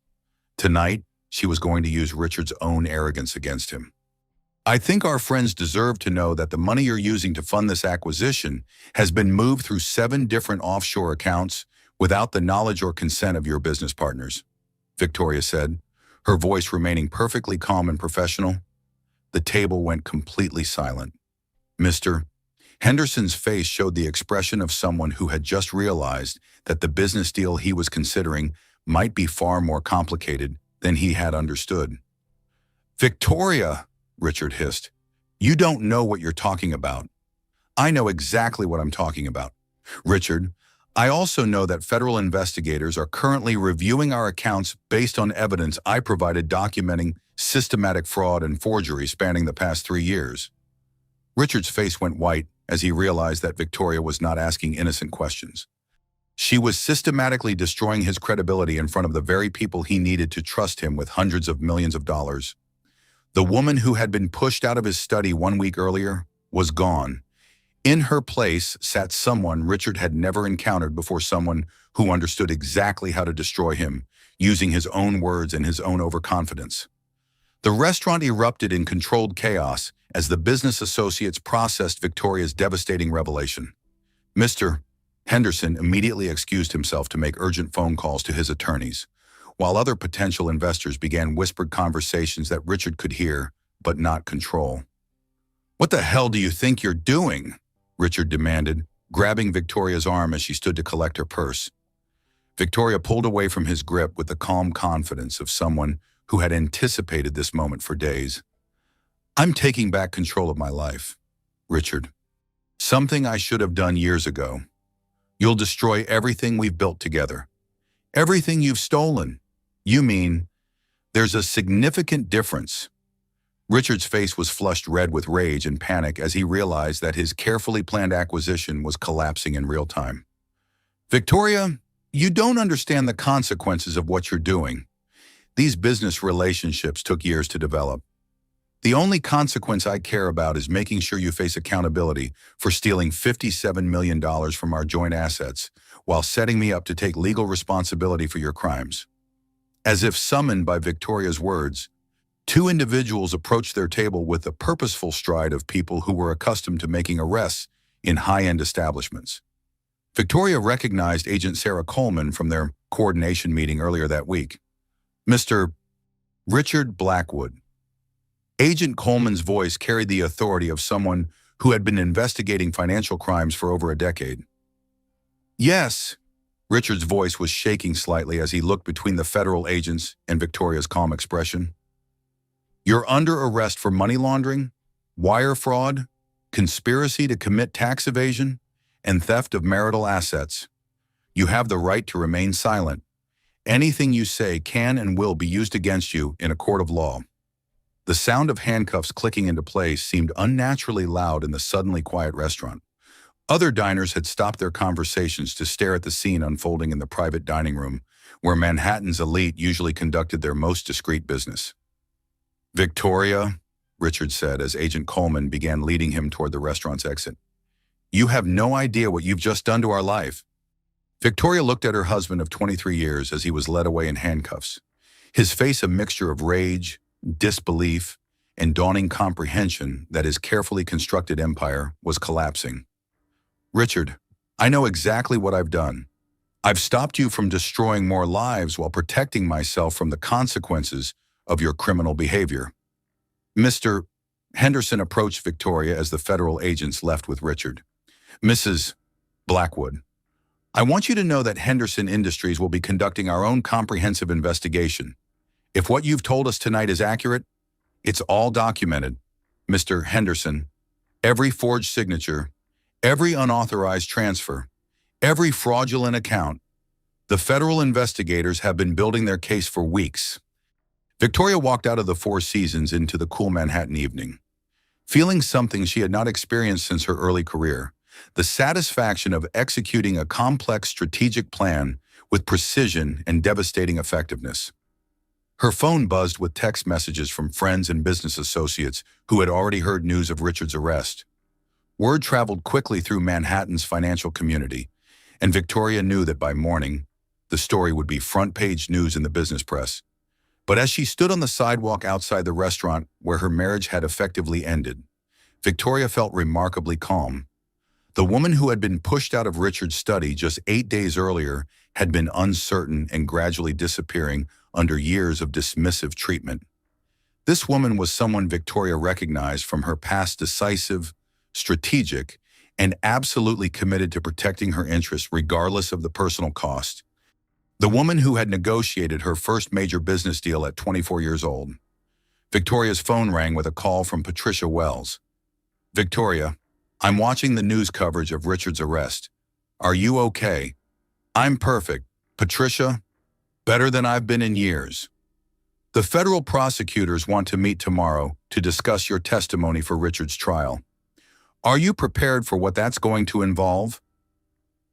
Tonight, she was going to use Richard's own arrogance against him. I think our friends deserve to know that the money you're using to fund this acquisition has been moved through 7 different offshore accounts without the knowledge or consent of your business partners, Victoria said, her voice remaining perfectly calm and professional. The table went completely silent. Mr. Henderson's face showed the expression of someone who had just realized that the business deal he was considering might be far more complicated than he had understood. Victoria, Richard hissed, you don't know what you're talking about. I know exactly what I'm talking about. Richard, I also know that federal investigators are currently reviewing our accounts based on evidence I provided documenting systematic fraud and forgery spanning the past 3 years. Richard's face went white as he realized that Victoria was not asking innocent questions. She was systematically destroying his credibility in front of the very people he needed to trust him with hundreds of millions of dollars. The woman who had been pushed out of his study 1 week earlier was gone. In her place sat someone Richard had never encountered before, someone who understood exactly how to destroy him, using his own words and his own overconfidence. The restaurant erupted in controlled chaos as the business associates processed Victoria's devastating revelation. Mr. Henderson immediately excused himself to make urgent phone calls to his attorneys, while other potential investors began whispered conversations that Richard could hear but not control. "What the hell do you think you're doing?" Richard demanded, grabbing Victoria's arm as she stood to collect her purse. Victoria pulled away from his grip with the calm confidence of someone who had anticipated this moment for days. "I'm taking back control of my life, Richard. Something I should have done years ago. You'll destroy everything we've built together. Everything you've stolen. You mean there's a significant difference." Richard's face was flushed red with rage and panic as he realized that his carefully planned acquisition was collapsing in real time. "Victoria, you don't understand the consequences of what you're doing. These business relationships took years to develop. The only consequence I care about is making sure you face accountability for stealing $57 million from our joint assets while setting me up to take legal responsibility for your crimes." As if summoned by Victoria's words, 2 individuals approached their table with the purposeful stride of people who were accustomed to making arrests in high-end establishments. Victoria recognized Agent Sarah Coleman from their coordination meeting earlier that week. "Mr. Richard Blackwood." Agent Coleman's voice carried the authority of someone who had been investigating financial crimes for over a decade. "Yes." Richard's voice was shaking slightly as he looked between the federal agents and Victoria's calm expression. "You're under arrest for money laundering, wire fraud, conspiracy to commit tax evasion, and theft of marital assets. You have the right to remain silent. Anything you say can and will be used against you in a court of law." The sound of handcuffs clicking into place seemed unnaturally loud in the suddenly quiet restaurant. Other diners had stopped their conversations to stare at the scene unfolding in the private dining room, where Manhattan's elite usually conducted their most discreet business. "Victoria," Richard said as Agent Coleman began leading him toward the restaurant's exit, "you have no idea what you've just done to our life." Victoria looked at her husband of 23 years as he was led away in handcuffs, his face a mixture of rage, disbelief, and dawning comprehension that his carefully constructed empire was collapsing. "Richard, I know exactly what I've done. I've stopped you from destroying more lives while protecting myself from the consequences of your criminal behavior. Mr. Henderson approached Victoria as the federal agents left with Richard. Mrs. Blackwood, I want you to know that Henderson Industries will be conducting our own comprehensive investigation. If what you've told us tonight is accurate, it's all documented. Mr. Henderson, every forged signature, every unauthorized transfer, every fraudulent account, the federal investigators have been building their case for weeks. Victoria walked out of the Four Seasons into the cool Manhattan evening, feeling something she had not experienced since her early career, the satisfaction of executing a complex strategic plan with precision and devastating effectiveness. Her phone buzzed with text messages from friends and business associates who had already heard news of Richard's arrest. Word traveled quickly through Manhattan's financial community, and Victoria knew that by morning, the story would be front-page news in the business press. But as she stood on the sidewalk outside the restaurant where her marriage had effectively ended, Victoria felt remarkably calm. The woman who had been pushed out of Richard's study just 8 days earlier had been uncertain and gradually disappearing under years of dismissive treatment. This woman was someone Victoria recognized from her past, decisive, strategic, and absolutely committed to protecting her interests regardless of the personal cost. The woman who had negotiated her first major business deal at 24 years old. Victoria's phone rang with a call from Patricia Wells. Victoria, I'm watching the news coverage of Richard's arrest. Are you okay? I'm perfect. Patricia, better than I've been in years. The federal prosecutors want to meet tomorrow to discuss your testimony for Richard's trial. Are you prepared for what that's going to involve?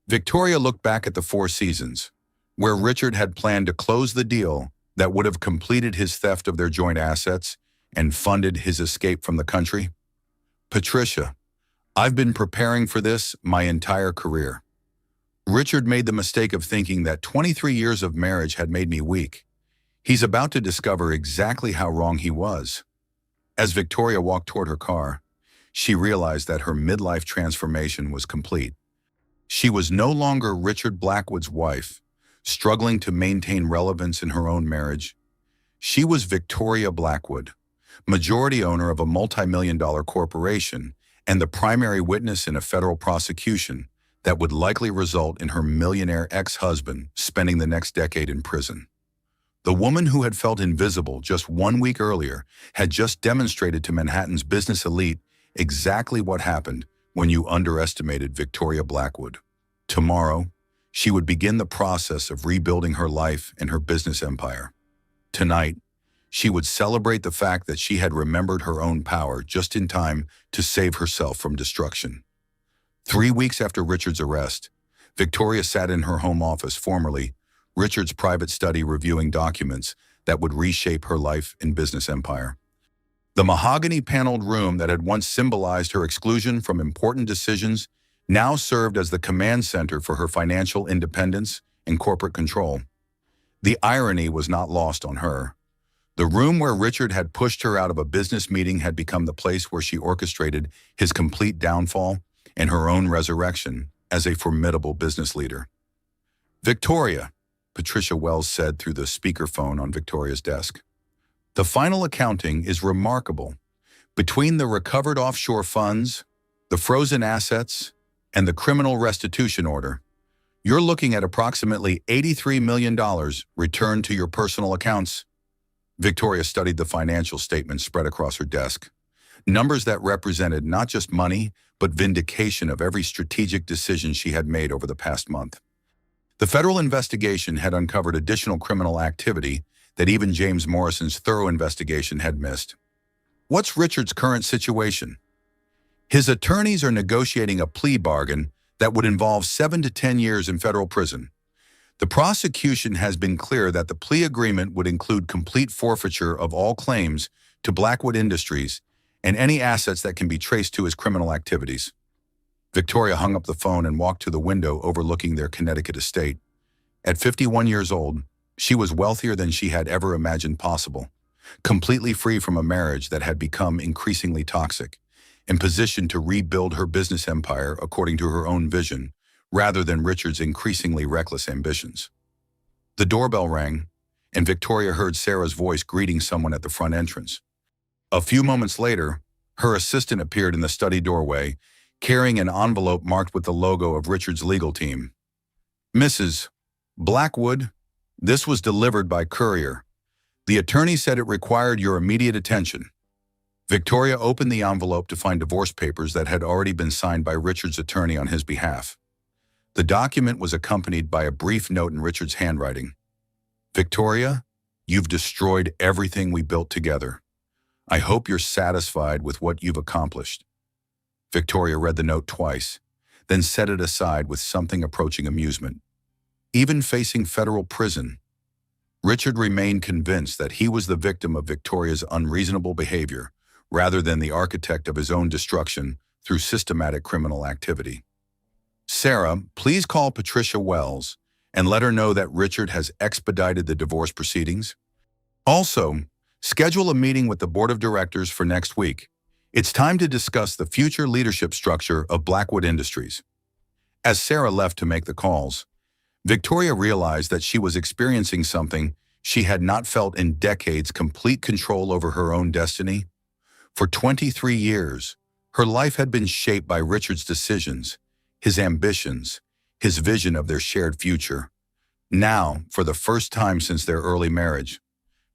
Victoria looked back at the Four Seasons, where Richard had planned to close the deal that would have completed his theft of their joint assets and funded his escape from the country. Patricia, I've been preparing for this my entire career. Richard made the mistake of thinking that 23 years of marriage had made me weak. He's about to discover exactly how wrong he was. As Victoria walked toward her car, she realized that her midlife transformation was complete. She was no longer Richard Blackwood's wife, struggling to maintain relevance in her own marriage. She was Victoria Blackwood, majority owner of a multi-million-dollar corporation and the primary witness in a federal prosecution that would likely result in her millionaire ex-husband spending the next decade in prison. The woman who had felt invisible just 1 week earlier had just demonstrated to Manhattan's business elite exactly what happened when you underestimated Victoria Blackwood. Tomorrow, she would begin the process of rebuilding her life and her business empire. Tonight, she would celebrate the fact that she had remembered her own power just in time to save herself from destruction. 3 weeks after Richard's arrest, Victoria sat in her home office, formerly Richard's private study, reviewing documents that would reshape her life and business empire. The mahogany-paneled room that had once symbolized her exclusion from important decisions now served as the command center for her financial independence and corporate control. The irony was not lost on her. The room where Richard had pushed her out of a business meeting had become the place where she orchestrated his complete downfall and her own resurrection as a formidable business leader. Victoria, Patricia Wells said through the speakerphone on Victoria's desk. The final accounting is remarkable. Between the recovered offshore funds, the frozen assets, and the criminal restitution order, you're looking at approximately $83 million returned to your personal accounts. Victoria studied the financial statements spread across her desk, numbers that represented not just money, but vindication of every strategic decision she had made over the past month. The federal investigation had uncovered additional criminal activity that even James Morrison's thorough investigation had missed. What's Richard's current situation? His attorneys are negotiating a plea bargain that would involve 7 to 10 years in federal prison. The prosecution has been clear that the plea agreement would include complete forfeiture of all claims to Blackwood Industries and any assets that can be traced to his criminal activities. Victoria hung up the phone and walked to the window overlooking their Connecticut estate. At 51 years old, she was wealthier than she had ever imagined possible, completely free from a marriage that had become increasingly toxic, and positioned to rebuild her business empire according to her own vision, rather than Richard's increasingly reckless ambitions. The doorbell rang, and Victoria heard Sarah's voice greeting someone at the front entrance. A few moments later, her assistant appeared in the study doorway, carrying an envelope marked with the logo of Richard's legal team. "Mrs. Blackwood, this was delivered by courier. The attorney said it required your immediate attention." Victoria opened the envelope to find divorce papers that had already been signed by Richard's attorney on his behalf. The document was accompanied by a brief note in Richard's handwriting. "Victoria, you've destroyed everything we built together. I hope you're satisfied with what you've accomplished." Victoria read the note twice, then set it aside with something approaching amusement. Even facing federal prison, Richard remained convinced that he was the victim of Victoria's unreasonable behavior, rather than the architect of his own destruction through systematic criminal activity. "Sarah, please call Patricia Wells and let her know that Richard has expedited the divorce proceedings. Also, schedule a meeting with the board of directors for next week. It's time to discuss the future leadership structure of Blackwood Industries." As Sarah left to make the calls, Victoria realized that she was experiencing something she had not felt in decades: complete control over her own destiny. For 23 years, her life had been shaped by Richard's decisions, his ambitions, his vision of their shared future. Now, for the first time since their early marriage,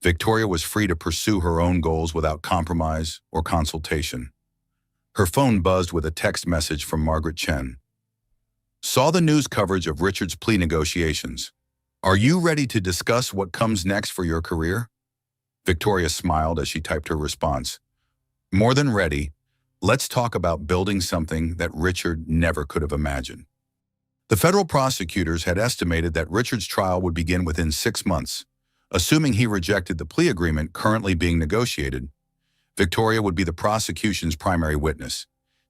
Victoria was free to pursue her own goals without compromise or consultation. Her phone buzzed with a text message from Margaret Chen. "Saw the news coverage of Richard's plea negotiations. Are you ready to discuss what comes next for your career?" Victoria smiled as she typed her response. "More than ready. Let's talk about building something that Richard never could have imagined." The federal prosecutors had estimated that Richard's trial would begin within 6 months. Assuming he rejected the plea agreement currently being negotiated, Victoria would be the prosecution's primary witness,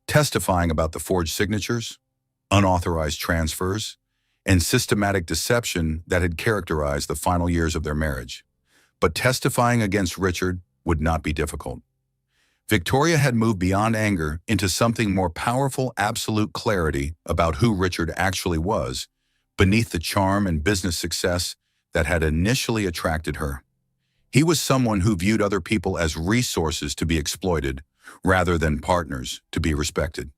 testifying about the forged signatures, unauthorized transfers, and systematic deception that had characterized the final years of their marriage. But testifying against Richard would not be difficult. Victoria had moved beyond anger into something more powerful: absolute clarity about who Richard actually was, beneath the charm and business success that had initially attracted her. He was someone who viewed other people as resources to be exploited, rather than partners to be respected.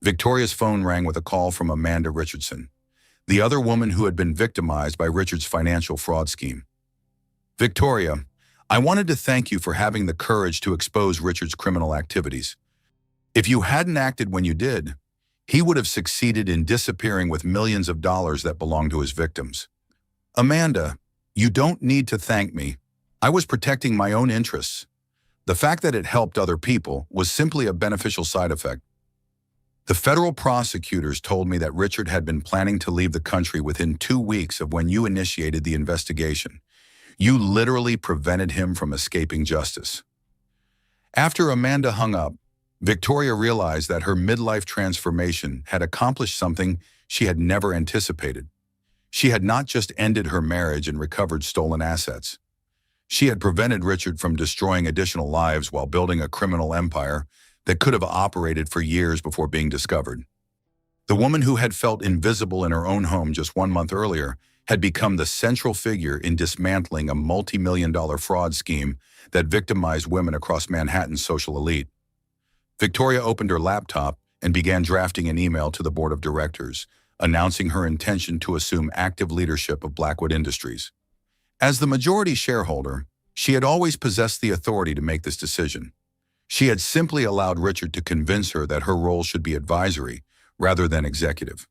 Victoria's phone rang with a call from Amanda Richardson, the other woman who had been victimized by Richard's financial fraud scheme. "Victoria, I wanted to thank you for having the courage to expose Richard's criminal activities. If you hadn't acted when you did, he would have succeeded in disappearing with millions of dollars that belonged to his victims." "Amanda, you don't need to thank me. I was protecting my own interests. The fact that it helped other people was simply a beneficial side effect. The federal prosecutors told me that Richard had been planning to leave the country within 2 weeks of when you initiated the investigation. You literally prevented him from escaping justice." After Amanda hung up, Victoria realized that her midlife transformation had accomplished something she had never anticipated. She had not just ended her marriage and recovered stolen assets. She had prevented Richard from destroying additional lives while building a criminal empire that could have operated for years before being discovered. The woman who had felt invisible in her own home just 1 month earlier had become the central figure in dismantling a multi-million-dollar fraud scheme that victimized women across Manhattan's social elite. Victoria opened her laptop and began drafting an email to the board of directors, announcing her intention to assume active leadership of Blackwood Industries. As the majority shareholder, she had always possessed the authority to make this decision. She had simply allowed Richard to convince her that her role should be advisory rather than executive.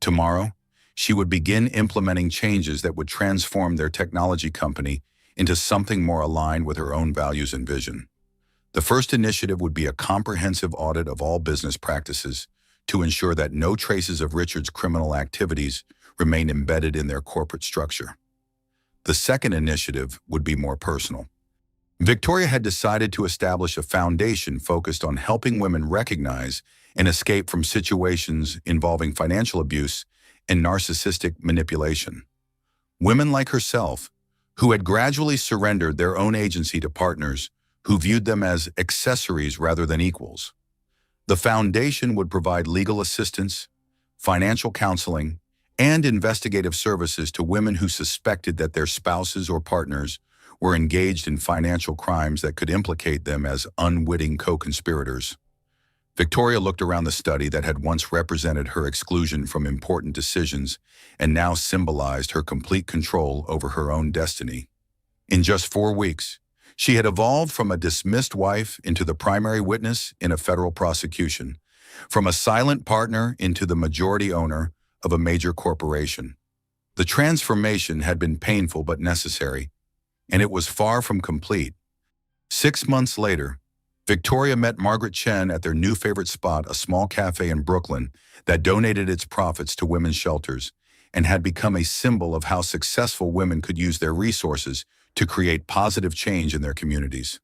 Tomorrow, she would begin implementing changes that would transform their technology company into something more aligned with her own values and vision. The first initiative would be a comprehensive audit of all business practices to ensure that no traces of Richard's criminal activities remain embedded in their corporate structure. The second initiative would be more personal. Victoria had decided to establish a foundation focused on helping women recognize and escape from situations involving financial abuse and narcissistic manipulation. Women like herself, who had gradually surrendered their own agency to partners who viewed them as accessories rather than equals. The foundation would provide legal assistance, financial counseling, and investigative services to women who suspected that their spouses or partners were engaged in financial crimes that could implicate them as unwitting co-conspirators. Victoria looked around the study that had once represented her exclusion from important decisions and now symbolized her complete control over her own destiny. In just 4 weeks, she had evolved from a dismissed wife into the primary witness in a federal prosecution, from a silent partner into the majority owner of a major corporation. The transformation had been painful but necessary, and it was far from complete. 6 months later, Victoria met Margaret Chen at their new favorite spot, a small cafe in Brooklyn that donated its profits to women's shelters and had become a symbol of how successful women could use their resources to create positive change in their communities.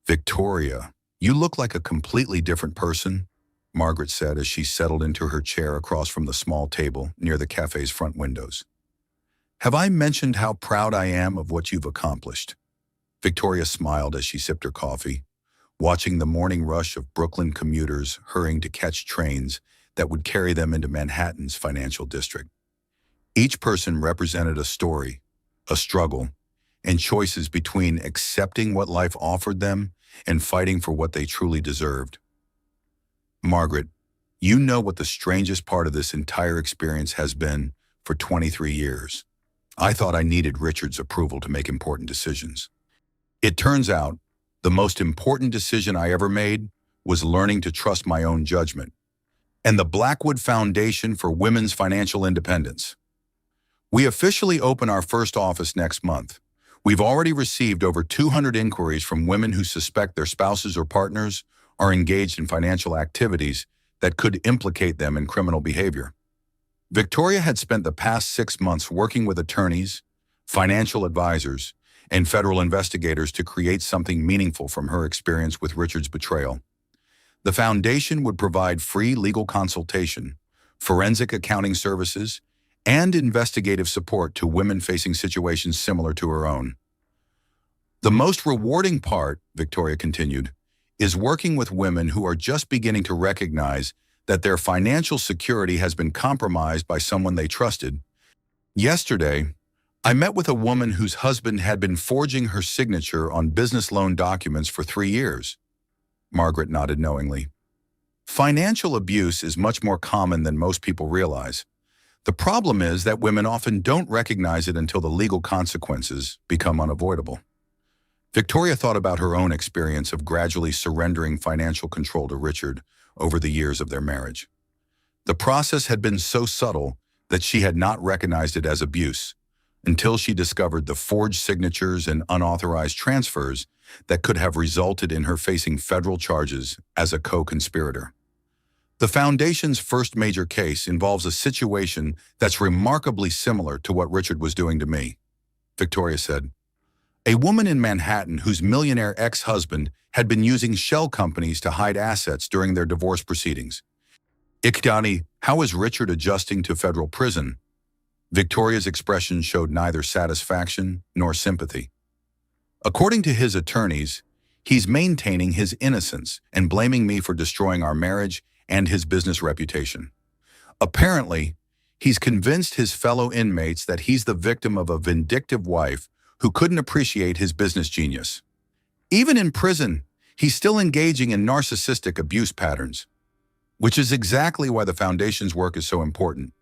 "Victoria, you look like a completely different person," Margaret said as she settled into her chair across from the small table near the cafe's front windows. "Have I mentioned how proud I am of what you've accomplished?" Victoria smiled as she sipped her coffee, watching the morning rush of Brooklyn commuters hurrying to catch trains that would carry them into Manhattan's financial district. Each person represented a story, a struggle, and choices between accepting what life offered them and fighting for what they truly deserved. "Margaret, you know what the strangest part of this entire experience has been for 23 years. I thought I needed Richard's approval to make important decisions. It turns out, the most important decision I ever made was learning to trust my own judgment. And the Blackwood Foundation for Women's Financial Independence. We officially open our first office next month. We've already received over 200 inquiries from women who suspect their spouses or partners are engaged in financial activities that could implicate them in criminal behavior." Victoria had spent the past 6 months working with attorneys, financial advisors, and federal investigators to create something meaningful from her experience with Richard's betrayal. The foundation would provide free legal consultation, forensic accounting services, and investigative support to women facing situations similar to her own. "The most rewarding part," Victoria continued, "is working with women who are just beginning to recognize that their financial security has been compromised by someone they trusted. Yesterday, I met with a woman whose husband had been forging her signature on business loan documents for 3 years. Margaret nodded knowingly. Financial abuse is much more common than most people realize. The problem is that women often don't recognize it until the legal consequences become unavoidable. Victoria thought about her own experience of gradually surrendering financial control to Richard over the years of their marriage. The process had been so subtle that she had not recognized it as abuse until she discovered the forged signatures and unauthorized transfers that could have resulted in her facing federal charges as a co-conspirator. The Foundation's first major case involves a situation that's remarkably similar to what Richard was doing to me, Victoria said. A woman in Manhattan whose millionaire ex-husband had been using shell companies to hide assets during their divorce proceedings. Ikdani, how is Richard adjusting to federal prison? Victoria's expression showed neither satisfaction nor sympathy. According to his attorneys, he's maintaining his innocence and blaming me for destroying our marriage and his business reputation. Apparently, he's convinced his fellow inmates that he's the victim of a vindictive wife who couldn't appreciate his business genius. Even in prison, he's still engaging in narcissistic abuse patterns, which is exactly why the Foundation's work is so important.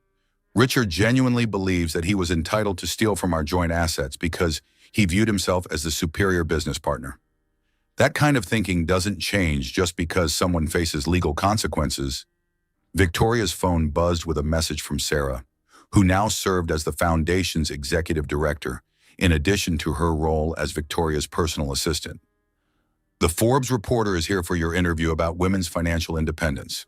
Richard genuinely believes that he was entitled to steal from our joint assets because he viewed himself as the superior business partner. That kind of thinking doesn't change just because someone faces legal consequences. Victoria's phone buzzed with a message from Sarah, who now served as the Foundation's executive director, in addition to her role as Victoria's personal assistant. The Forbes reporter is here for your interview about women's financial independence.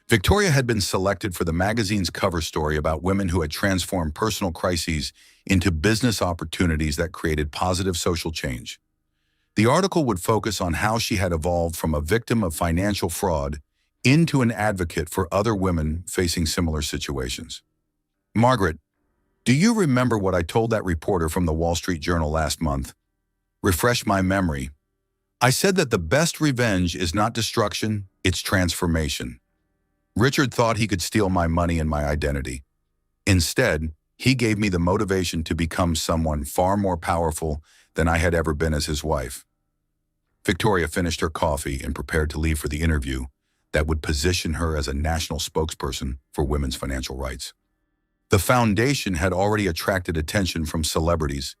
Victoria had been selected for the magazine's cover story about women who had transformed personal crises into business opportunities that created positive social change. The article would focus on how she had evolved from a victim of financial fraud into an advocate for other women facing similar situations. Margaret, do you remember what I told that reporter from the Wall Street Journal last month? Refresh my memory. I said that the best revenge is not destruction, it's transformation. Richard thought he could steal my money and my identity. Instead, he gave me the motivation to become someone far more powerful than I had ever been as his wife. Victoria finished her coffee and prepared to leave for the interview that would position her as a national spokesperson for women's financial rights. The foundation had already attracted attention from celebrities,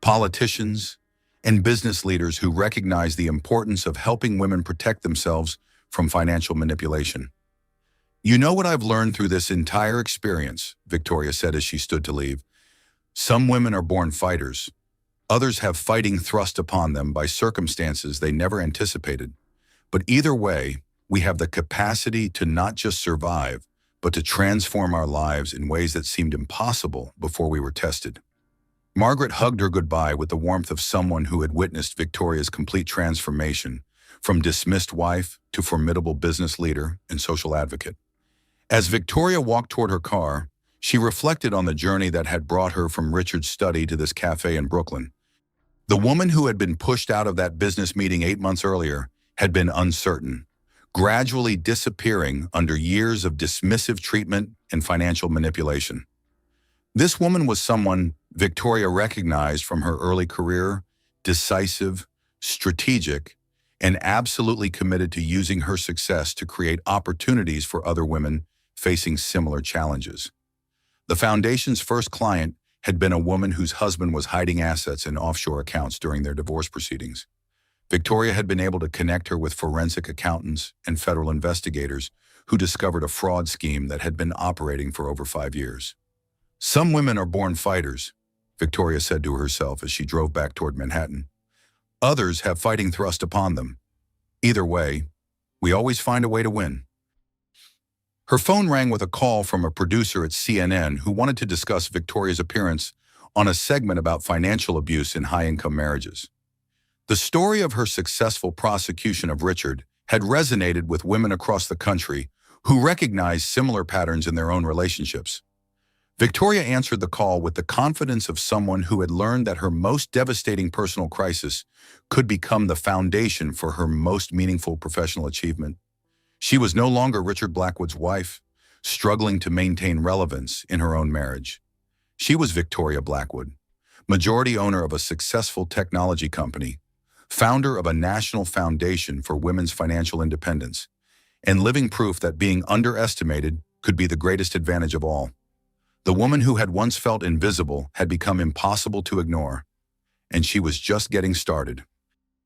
politicians, and business leaders who recognized the importance of helping women protect themselves from financial manipulation. "You know what I've learned through this entire experience," Victoria said as she stood to leave. "Some women are born fighters. Others have fighting thrust upon them by circumstances they never anticipated. But either way, we have the capacity to not just survive, but to transform our lives in ways that seemed impossible before we were tested." Margaret hugged her goodbye with the warmth of someone who had witnessed Victoria's complete transformation, from dismissed wife to formidable business leader and social advocate. As Victoria walked toward her car, she reflected on the journey that had brought her from Richard's study to this cafe in Brooklyn. The woman who had been pushed out of that business meeting 8 months earlier had been uncertain, gradually disappearing under years of dismissive treatment and financial manipulation. This woman was someone Victoria recognized from her early career, decisive, strategic, and absolutely committed to using her success to create opportunities for other women facing similar challenges. The foundation's first client had been a woman whose husband was hiding assets in offshore accounts during their divorce proceedings. Victoria had been able to connect her with forensic accountants and federal investigators who discovered a fraud scheme that had been operating for over 5 years. "Some women are born fighters," Victoria said to herself as she drove back toward Manhattan. "Others have fighting thrust upon them. Either way, we always find a way to win." Her phone rang with a call from a producer at CNN who wanted to discuss Victoria's appearance on a segment about financial abuse in high-income marriages. The story of her successful prosecution of Richard had resonated with women across the country who recognized similar patterns in their own relationships. Victoria answered the call with the confidence of someone who had learned that her most devastating personal crisis could become the foundation for her most meaningful professional achievement. She was no longer Richard Blackwood's wife, struggling to maintain relevance in her own marriage. She was Victoria Blackwood, majority owner of a successful technology company, founder of a national foundation for women's financial independence, and living proof that being underestimated could be the greatest advantage of all. The woman who had once felt invisible had become impossible to ignore, and she was just getting started.